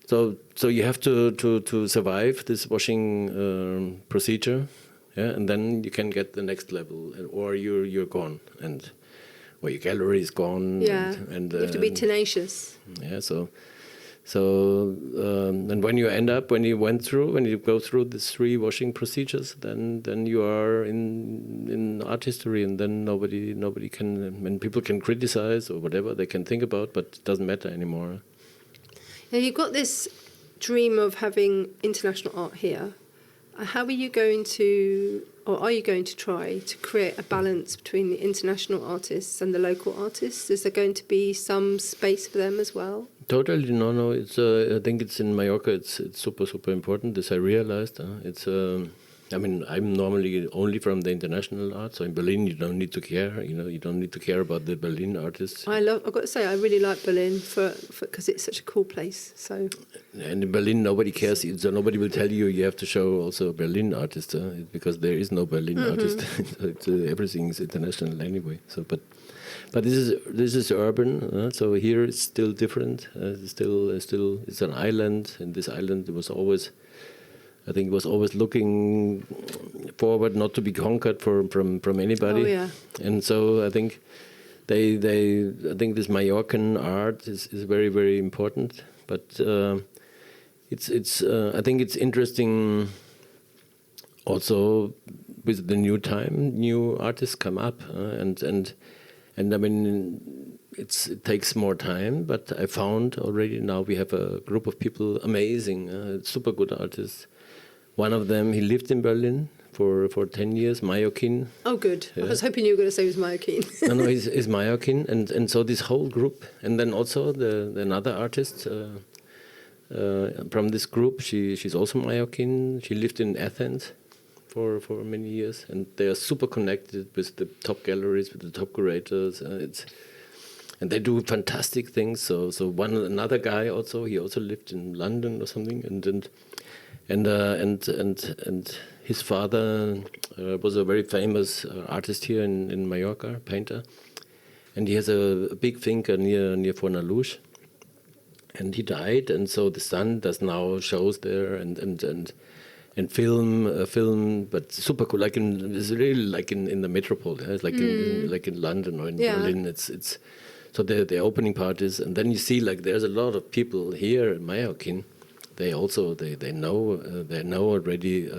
so you have to survive this washing procedure, and then you can get the next level, or you're gone, or your gallery is gone. Yeah, and you have to be tenacious. Yeah, So and when you go through these 3 washing procedures, then you are in art history, and then nobody can. When people can criticize or whatever they can think about, but it doesn't matter anymore. Now you've got this dream of having international art here. How are you going to, or are you going to try to create a balance between the international artists and the local artists? Is there going to be some space for them as well? Totally, no. It's I think it's in Mallorca. It's super important. This I realized. It's I mean, I'm normally only from the international art. So in Berlin, you don't need to care. You know, you don't need to care about the Berlin artists. I've got to say, I really like Berlin because it's such a cool place. So. And in Berlin, nobody cares. So nobody will tell you have to show also a Berlin artist because there is no Berlin artist. Everything is international anyway. So, but this is urban. So here it's still different. It's an island, and this island was always looking forward, not to be conquered from anybody. Oh yeah. And so I think I think this Mallorcan art is very, very important. But I think it's interesting also with the new time, new artists come up, and I mean, it takes more time, but I found already now we have a group of people, amazing, super good artists. One of them, he lived in Berlin for 10 years, Mallorquin. Oh, good. Yeah. I was hoping you were going to say he was Mallorquin. No, he's Mallorquin, and so this whole group, and then also another artist from this group, she's also Mallorquin. She lived in Athens for many years, and they are super connected with the top galleries, with the top curators. and they do fantastic things. So another guy also, he also lived in London or something, and his father was a very famous artist here in Mallorca, painter, and he has a big finca near Fornalutx, and he died, and so the son does now shows there and film, but super cool. It's really like in the metropole. Yeah? It's like in London or in Berlin. It's so the opening parties, and then you see like there's a lot of people here in Mallorquin. They know already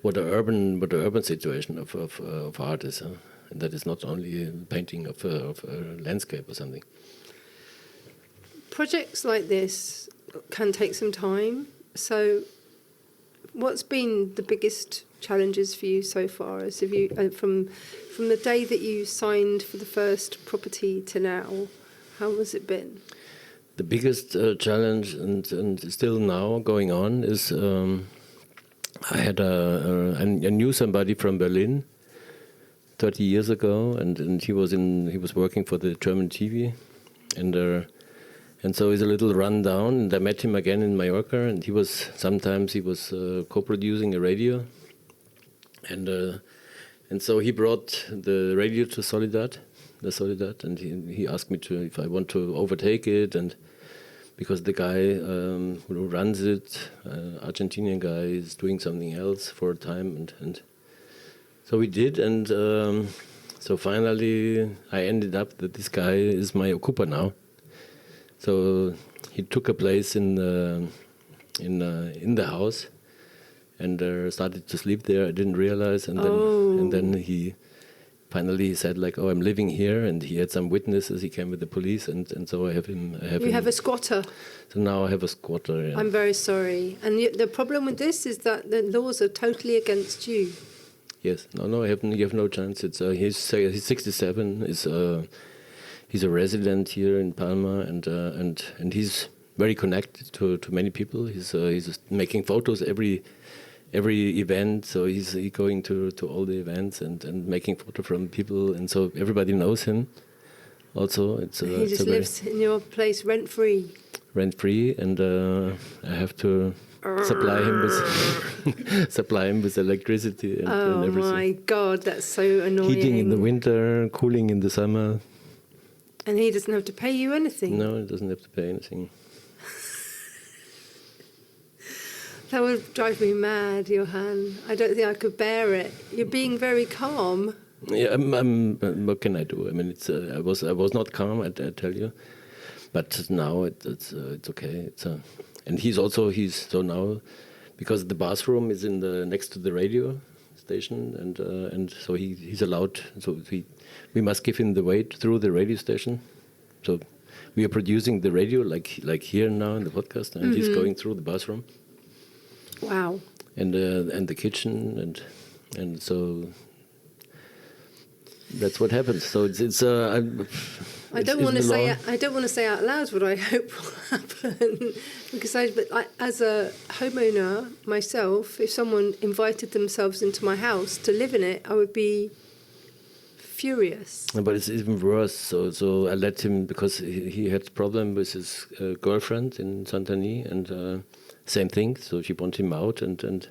what the urban situation of art is, and that is not only painting of a landscape or something. Projects like this can take some time. So, what's been the biggest challenges for you so far? As have you from the day that you signed for the first property to now? How has it been? The biggest challenge, and still now going on, is I had I knew somebody from Berlin 30 years ago, and he was working for the German TV, and so he's a little run down. And I met him again in Mallorca, and he was co-producing a radio, and so he brought the radio to Soledad, and he asked me if I want to overtake it, and because the guy who runs it, Argentinian guy, is doing something else for a time, and so we did, and so finally I ended up that this guy is my occupa now. So he took a place in the house and started to sleep there. I didn't realize, and then he finally said like, "Oh, I'm living here," and he had some witnesses. He came with the police, and so I have him. You have a squatter. So now I have a squatter. Yeah. I'm very sorry. And the problem with this is that the laws are totally against you. Yes. No. You have no chance. It's he's 67. He's a resident here in Palma, and he's very connected to many people. He's making photos every event, so he's going to all the events and making photo from people, and so everybody knows him. Also, he just lives in your place rent free. Rent free, and I have to supply him with electricity and everything. Oh my God, that's so annoying. Heating in the winter, cooling in the summer. And he doesn't have to pay you anything? No, he doesn't have to pay anything. That would drive me mad, Johann. I don't think I could bear it. You're being very calm. Yeah, what can I do? I mean, I was not calm, I tell you, but now it's okay. And he's so now, because the bathroom is next to the radio station, and so he's allowed. So we must give him the way through the radio station. So we are producing the radio like here now in the podcast, and he's going through the bathroom. Wow. And the kitchen, and so that's what happens. So I don't want to say out loud what I hope will happen, because as a homeowner myself, if someone invited themselves into my house to live in it, I would be furious. But it's even worse. So I let him, because he had a problem with his girlfriend in Santani, and same thing. So she wanted him out, and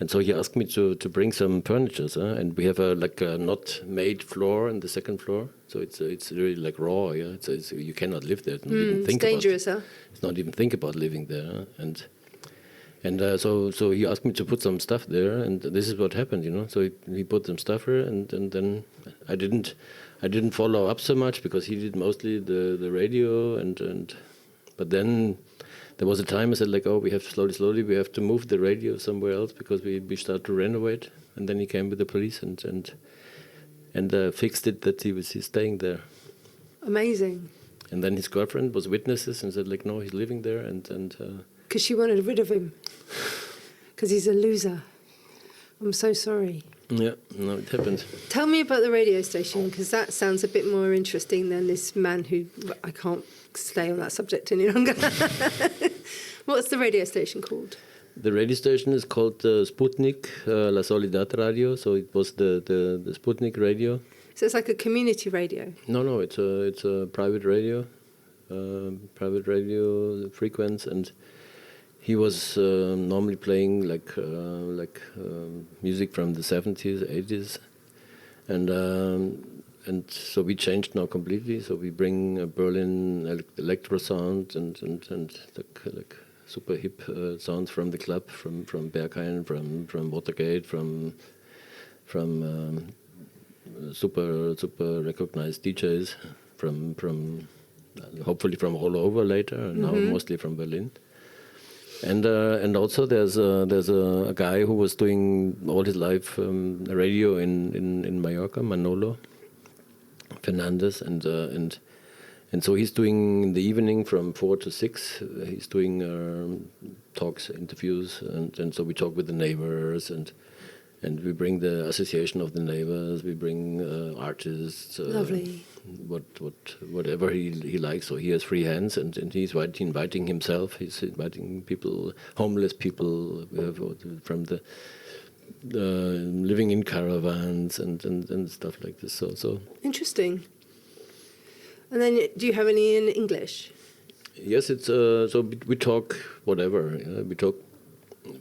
so he asked me to bring some furniture, and we have a not made floor on the second floor. So it's really like raw. Yeah, you cannot live there. It's dangerous, huh? It's not even think about living there, and so he asked me to put some stuff there, and this is what happened, So he put some stuff there, and then I didn't follow up so much, because he did mostly the radio, but then there was a time I said like, oh, we have slowly we have to move the radio somewhere else, because we start to renovate, and then he came with the police and fixed it that he's staying there. Amazing. And then his girlfriend was witnesses and said like, no, he's living there, and because she wanted rid of him, because he's a loser. I'm so sorry. Yeah, no, it happened. Tell me about the radio station, because that sounds a bit more interesting than this man who... I can't stay on that subject any longer. What's the radio station called? The radio station is called Sputnik, La Soledad Radio. So it was the Sputnik radio. So it's like a community radio. No, it's a private radio, frequency, and he was normally playing like music from the 70s, 80s, and so we changed now completely. So we bring Berlin electro sound and like super hip sounds from the club, from Berghain, from Watergate, from super recognized DJs from hopefully from all over later, and now mostly from Berlin. And also there's a guy who was doing all his life radio in Mallorca, Manolo Fernandez, and so he's doing in the evening from 4 to 6. He's doing talks, interviews, and so we talk with the neighbors and we bring the association of the neighbors. We bring artists. Lovely. Whatever he likes. So he has free hands, and he's inviting himself. He's inviting people, homeless people, from the living in caravans and stuff like this. So interesting. And then, do you have any in English? Yes, it's so we talk whatever. We talk.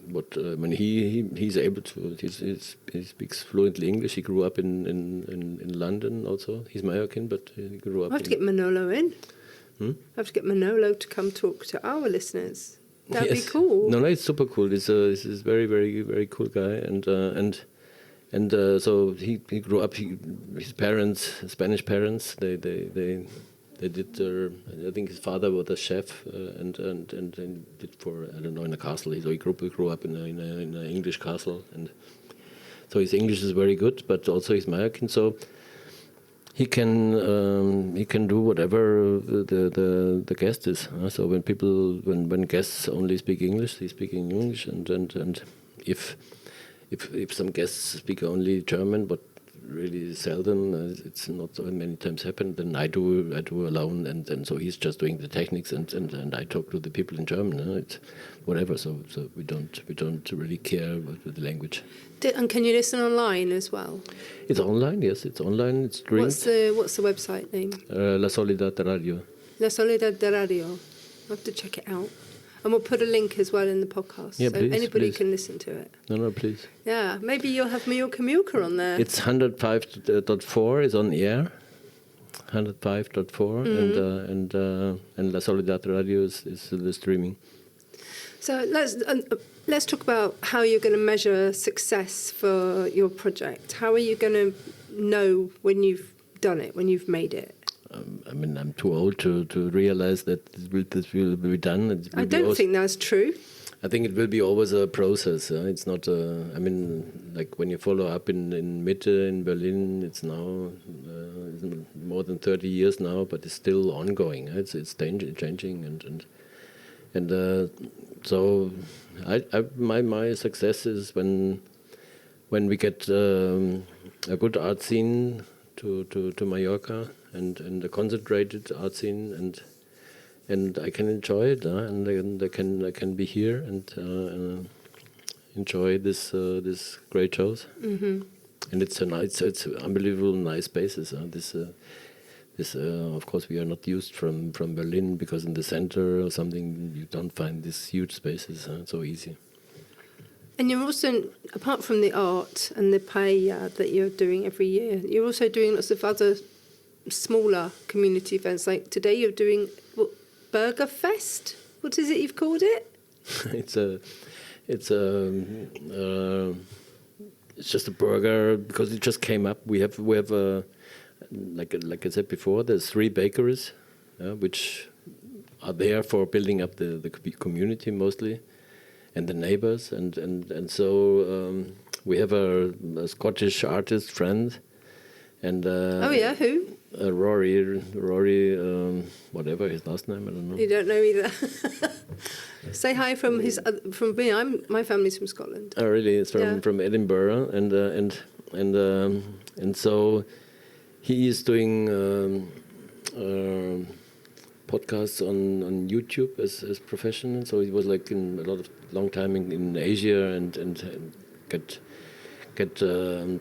But when he's able to, he speaks fluently English. He grew up in London also. He's Mallorcan, but he grew up. I have to get Manolo in. I have to get Manolo to come talk to our listeners. That'd be cool. No, it's super cool. He's a very, very, very cool guy, and so he grew up. His parents, Spanish parents, they did. I think his father was a chef, and did for, I don't know, in a castle. So he grew up in an English castle, and so his English is very good. But also he's American, so he can do whatever the guest is. So when guests only speak English, they speak in English, and if some guests speak only German, but really seldom, it's not so many times happened, then I do alone, and so he's just doing the techniques, and I talk to the people in German. It's whatever, so we don't really care about the language. And can you listen online as well? It's online, yes, it's online, it's streamed. What's the website name? La Soledad Radio. La Soledad de Radio. I'll have to check it out. And we'll put a link as well in the podcast, yeah, so please, anybody please. can listen to it. No, please. Yeah, maybe you'll have Mallorca on there. It's 105.4 is on air. 105.4 and La Soledad Radio is the streaming. So let's talk about how you're going to measure success for your project. How are you going to know when you've done it, when you've made it? I mean, I'm too old to realize that this will be done. I don't think that's true. I think it will be always a process. It's not. I mean, like when you follow up in Mitte in Berlin, it's now more than 30 years now, but it's still ongoing. It's changing, and so my success is when we get a good art scene to Mallorca. And a concentrated art scene, and I can enjoy it, and I can be here and enjoy this great shows. Mm-hmm. And it's unbelievable nice spaces. This of course we are not used from Berlin, because in the center or something you don't find these huge spaces so easy. And you're also, apart from the art and the paella that you're doing every year, you're also doing lots of other smaller community events. Like today you're doing Burger Fest. What is it you've called it? It's just a burger because it just came up. We have like I said before, there's 3 bakeries which are there for building up the community mostly, and the neighbors, and so we have a Scottish artist friend, and oh yeah, who? Rory, whatever his last name, I don't know. You don't know either. Say hi from me. My family's from Scotland. Oh, really? It's from Edinburgh, and so he is doing podcasts on YouTube as professional. So he was like in a long time in Asia and get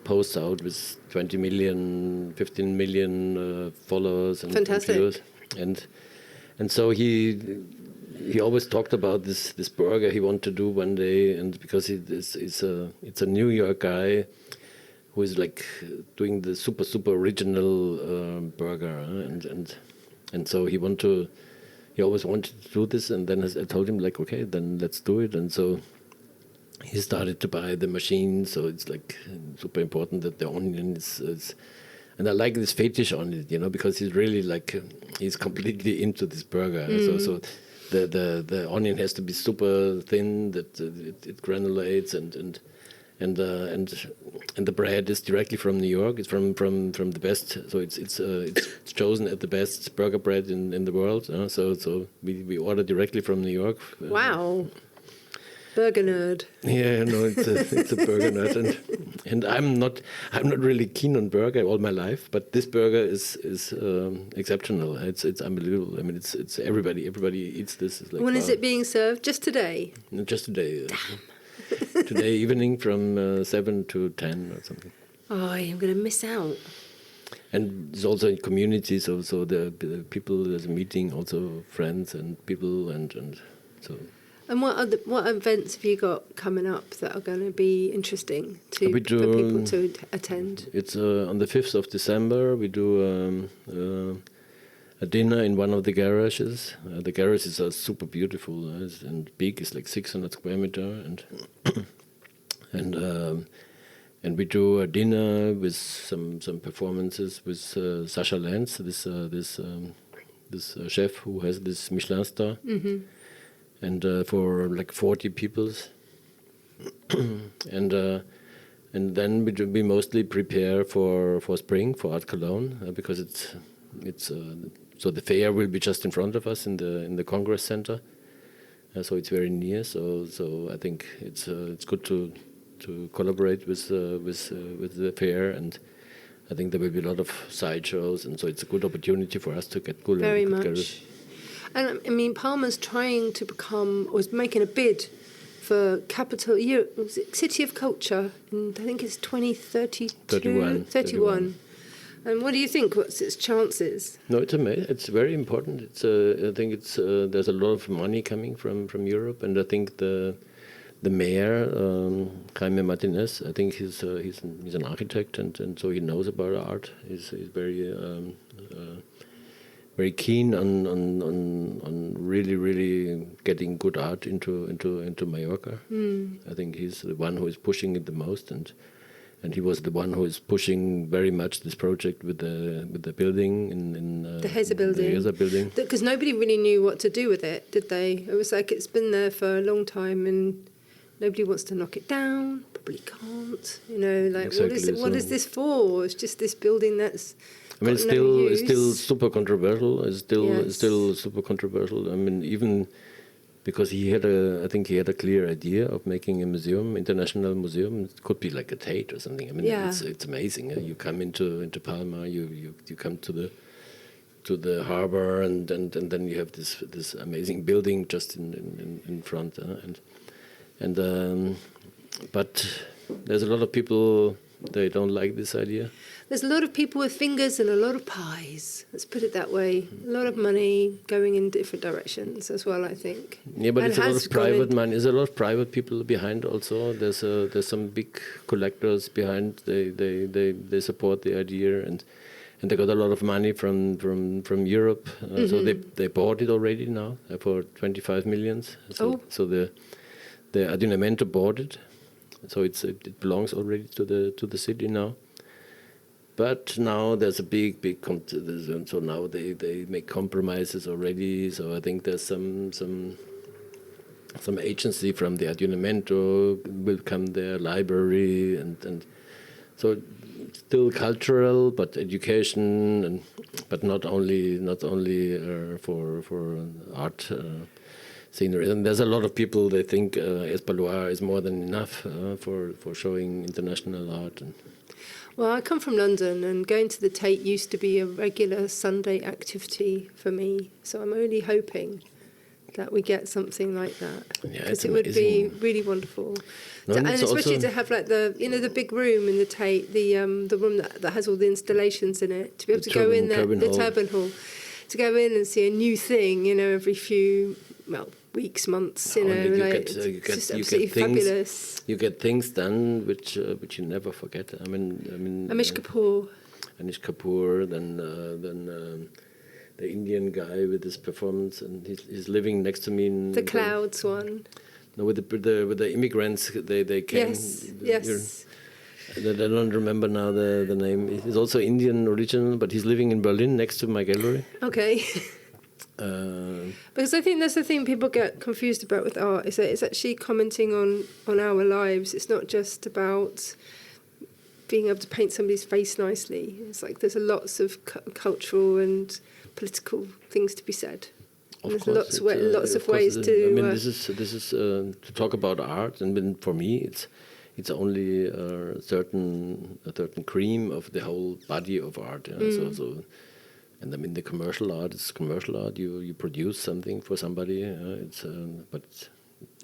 posts out with 20 million, 15 million followers and Fantastic. viewers. And so he always talked about this burger he wanted to do one day, and because it's a New York guy who is like doing the super original burger, and so he always wanted to do this, and then I told him like, okay, then let's do it, and so he started to buy the machine. So it's like super important that the onion is and I like this fetish on it, because he's really like he's completely into this burger. So the onion has to be super thin, that it granulates, and the bread is directly from New York. It's from the best. So it's chosen at the best burger bread in the world. So we order directly from New York. Wow. Burger nerd. Yeah, no, it's a burger nerd, and I'm not really keen on burger all my life, but this burger is exceptional. It's unbelievable. I mean, it's everybody eats this. It's like, When wow. is it being served? Just today? No, just today. Today evening from 7 to 10 or something. Oh, I'm going to miss out. And there's also a community, so the people, there's a meeting, also friends and people, and so. And what events have you got coming up that are going to be interesting for people to attend? It's on the 5th of December. We do a dinner in one of the garages. The garages are super beautiful and big. It's like 600 square meter, and we do a dinner with some performances with Sasha Lenz, this chef who has this Michelin star. Mm-hmm. And for like 40 peoples, and then we mostly prepare for spring, for Art Cologne, because it's so the fair will be just in front of us in the Congress Center, so it's very near. So I think it's good to collaborate with the fair, and I think there will be a lot of side shows, and so it's a good opportunity for us to get good. Very good much. And I mean, Palma's trying to was making a bid for capital City of Culture, and I think it's 2032. 31. And what do you think? What's its chances? No, it's amazing. It's very important. I think there's a lot of money coming from Europe, and I think the mayor, Jaime Martinez, I think he's an architect, and so he knows about art. He's very keen on really getting good art into Mallorca. I think he's the one who is pushing it the most, and he was the one who is pushing very much this project with the building in the Heza building. The Heza building, because nobody really knew what to do with it, did they? It was like it's been there for a long time, and nobody wants to knock it down. Probably can't. Like exactly. What is this for? It's just this building that's. I mean, it's still super controversial. It's still super controversial. I mean, even because I think he had a clear idea of making a museum, international museum. It could be like a Tate or something. I mean, it's amazing. You come into Palma, you come to the harbor, and then you have this amazing building just in front. But there's a lot of people. They don't like this idea. There's a lot of people with fingers and a lot of pies. Let's put it that way. A lot of money going in different directions as well, I think. Yeah, but it's a lot of private money. There's a lot of private people behind also. There's some big collectors behind. They support the idea, and they got a lot of money from Europe. So they bought it already now for 25 million. So the Adunamento bought it. So it belongs already to the city now. But now there's a big so now they make compromises already. So I think there's some agency from the Adunamento will come there, library, and so still cultural, but education, but not only for art. Scenery. And there's a lot of people, they think Espaloir is more than enough for showing international art. Well, I come from London, and going to the Tate used to be a regular Sunday activity for me. So I'm only hoping that we get something like that, because it would be really wonderful. No, And it's especially also to have like the big room in the Tate, the room that has all the installations in it, to be able to go in there, the Turbine Hall, to go in and see a new thing, every few weeks, months, you it's just absolutely fabulous. You get things done which you never forget. I mean. Anish Kapoor. Anish Kapoor, then the Indian guy with his performance, and he's living next to me in the Clouds one. No, with the immigrants, they came. Yes. I don't remember now the name. He's also Indian original, but he's living in Berlin next to my gallery. Okay. Because I think that's the thing people get confused about with art, is that it's actually commenting on our lives. It's not just about being able to paint somebody's face nicely. It's like there's lots of cultural and political things to be said. There's lots of ways to. I mean, this is to talk about art, and then for me, it's only a certain cream of the whole body of art. So, and I mean, the commercial art is commercial art. You produce something for somebody. But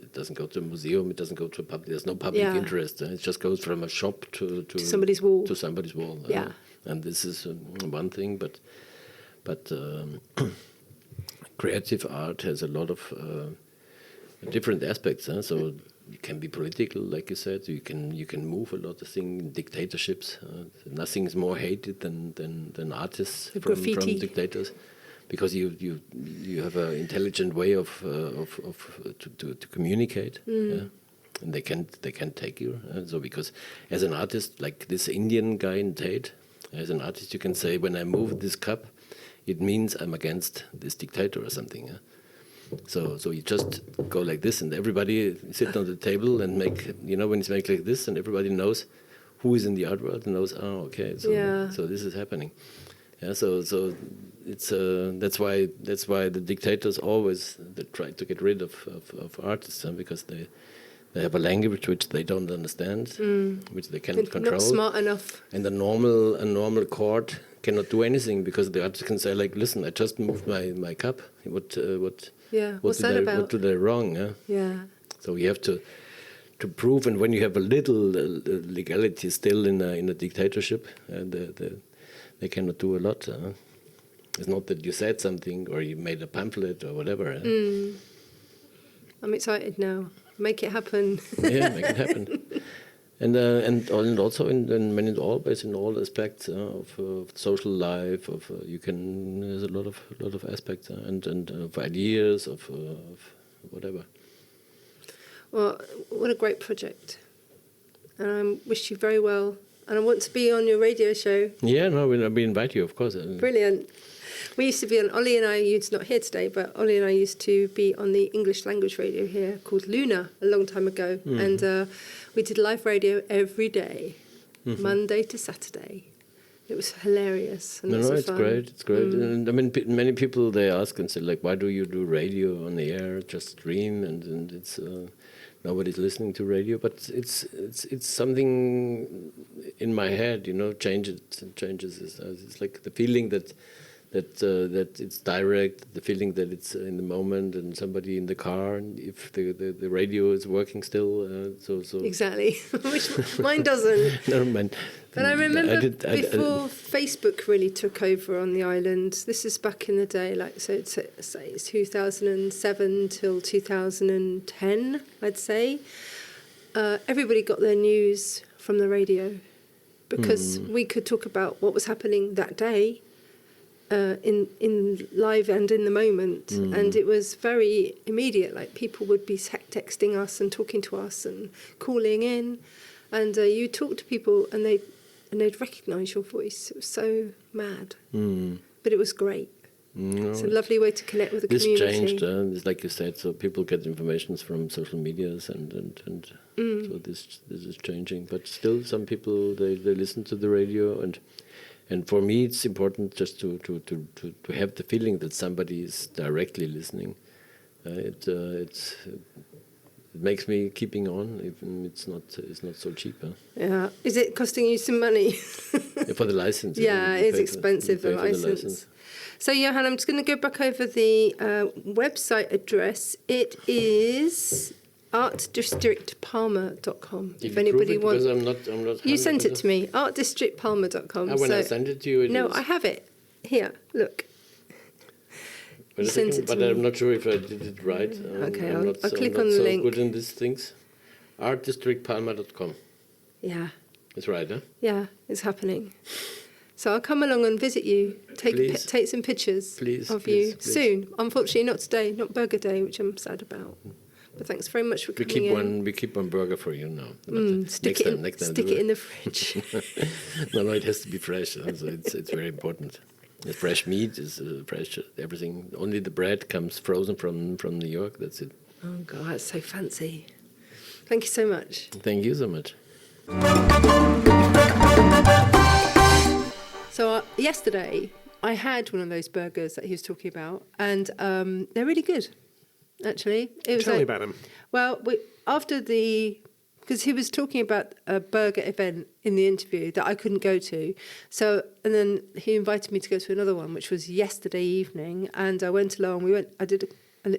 it doesn't go to a museum. It doesn't go to a public. There's no public interest. It just goes from a shop to somebody's wall. To somebody's wall. Yeah. And this is one thing, but creative art has a lot of different aspects. So it can be political, like you said. You can move a lot of things in dictatorships. Nothing is more hated than artists from dictators, because you have an intelligent way of to communicate. And they can't take you. So because as an artist, like this Indian guy in Tate, as an artist you can say, when I move this cup, it means I'm against this dictator or something. So you just go like this, and everybody sit on the table and make, when it's made like this, and everybody knows who is in the art world and knows, okay, so this is happening. Yeah, so it's that's why the dictators always they try to get rid of artists, because they have a language which they don't understand, which they cannot control. Not smart enough. And a normal court cannot do anything, because the artist can say, like, listen, I just moved my cup. What what's that about? What did I wrong? Yeah. So you have to prove, and when you have a little legality still in a dictatorship, they cannot do a lot. It's not that you said something or you made a pamphlet or whatever. I'm excited now. Make it happen. Yeah, make it happen. And also in always in all aspects of social life, there's a lot of aspects and of ideas of whatever. Well, what a great project, and I wish you very well. And I want to be on your radio show. Yeah, no, we invite you, of course. Brilliant. We used to be on, Ollie and I, he's not here today, but Ollie and I used to be on the English language radio here called Luna a long time ago. And we did live radio every day, Monday to Saturday. It was hilarious. And it's great. It's great. And I mean, many people, they ask and say, like, why do you do radio on the air? Just stream, and it's nobody's listening to radio. But it's something in my head, changes. It's like the feeling that it's direct, the feeling that it's in the moment, and somebody in the car, and if the radio is working still, so exactly, which mine doesn't. Never mind. But I remember before Facebook really took over on the island. This is back in the day, it's 2007 till 2010, I'd say. Everybody got their news from the radio, because we could talk about what was happening that day. In live and in the moment, and it was very immediate. Like, people would be texting us and talking to us and calling in, and you talk to people and they'd recognise your voice. It was so mad, but it was great. It's a lovely way to connect with the community. This changed, it's like you said. So people get information from social medias, and so this is changing. But still, some people they listen to the radio. And for me, it's important just to have the feeling that somebody is directly listening. it makes me keeping on, even it's not so cheap. Huh? Yeah. Is it costing you some money? Yeah, for the license. Yeah, you it's pay expensive, you the pay for license. So, Johann, I'm just going to go back over the website address. It is artdistrictpalma.com. Did If you anybody prove it? wants, Because I'm not. you sent it 100%. to me. Artdistrictpalma.com. When I send it to you, No, I have it here. Look. Wait You a sent second, it to but me. I'm not sure if I did it right. Okay, I'm I'll click I'm on not the so link. good in these things. Artdistrictpalma.com. Yeah. That's right, huh? Yeah, it's happening. So I'll come along and visit you, Please. take some pictures Please, of please, you please. soon. Unfortunately, not today, not Burger Day, which I'm sad about. But thanks very much for We coming in. We keep one burger for you now. But Stick it in the fridge. No, it has to be fresh. So it's very important. The fresh meat is fresh. Everything. Only the bread comes frozen from New York. That's it. Oh God, that's so fancy. Thank you so much. Thank you so much. So yesterday I had one of those burgers that he was talking about, and they're really good. Actually, it was Tell me about them. Well, because he was talking about a burger event in the interview that I couldn't go to. So, and then he invited me to go to another one, which was yesterday evening. And I went along. I did a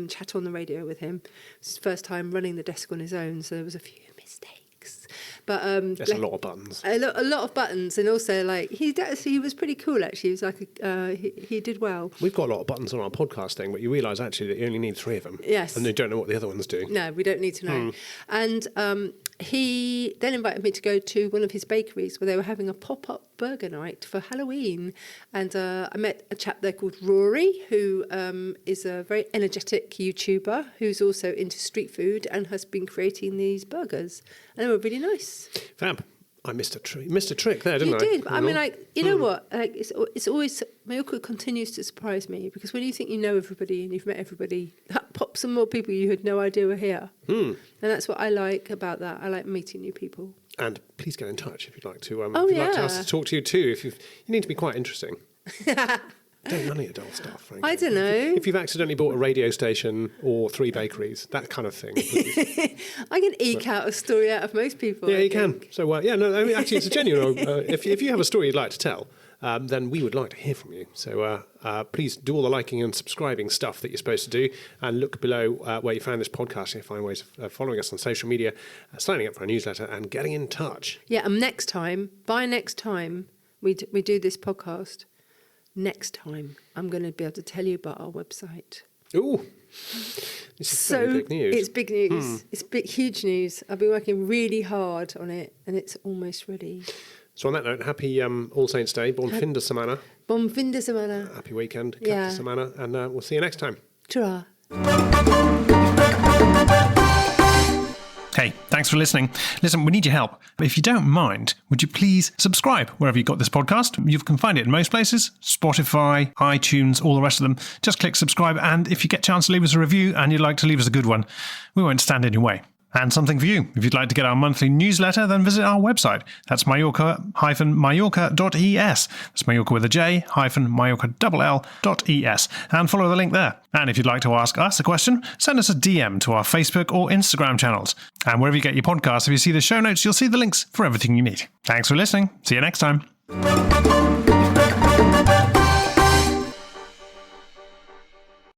chat on the radio with him. It was his first time running the desk on his own, so there was a few mistakes. But There's a lot of buttons. A lot of buttons, and also like he was pretty cool actually. He was like he did well. We've got a lot of buttons on our podcasting, but you realise actually that you only need 3 of them. Yes. And you don't know what the other ones do. No, we don't need to know. And he then invited me to go to one of his bakeries where they were having a pop-up burger night for Halloween. And I met a chap there called Rory, who is a very energetic YouTuber who's also into street food and has been creating these burgers. And they were really nice. Fab. I missed a trick there, didn't I? You did. But I mean, like, you know what? Like, it's always, Mallorca continues to surprise me because when you think you know everybody and you've met everybody, that pops some more people you had no idea were here. And that's what I like about that. I like meeting new people. And please get in touch if you'd like to. Oh, if you'd like to yeah. us to talk to you too. You need to be quite interesting. Don't none of your dull stuff, frankly. I don't know. If you've accidentally bought a radio station or 3 bakeries, that kind of thing. I can eke out a story out of most people. Yeah, I you think. can. So, I mean, actually, it's a genuine. If you have a story you'd like to tell, then we would like to hear from you. So please do all the liking and subscribing stuff that you're supposed to do, and look below where you found this podcast. You'll find ways of following us on social media, signing up for our newsletter, and getting in touch. Yeah, and next time we do this podcast, next time I'm going to be able to tell you about our website. Ooh, this is very big news. It's big news. It's huge news. I've been working really hard on it, and it's almost ready. So on that note, happy All Saints Day, Bon fin de semana, Bon fin de semana. happy weekend, cap Yeah. de semana, and we'll see you next time. Ta-ra. Hey, thanks for listening. Listen, we need your help. But if you don't mind, would you please subscribe wherever you got this podcast? You can find it in most places, Spotify, iTunes, all the rest of them. Just click subscribe, and if you get a chance to leave us a review and you'd like to leave us a good one, we won't stand in your way. And something for you. If you'd like to get our monthly newsletter, then visit our website. That's Mallorca-Mallorca.es. That's Mallorca with a J, -Mallorca-ES. And follow the link there. And if you'd like to ask us a question, send us a DM to our Facebook or Instagram channels. And wherever you get your podcasts, if you see the show notes, you'll see the links for everything you need. Thanks for listening. See you next time.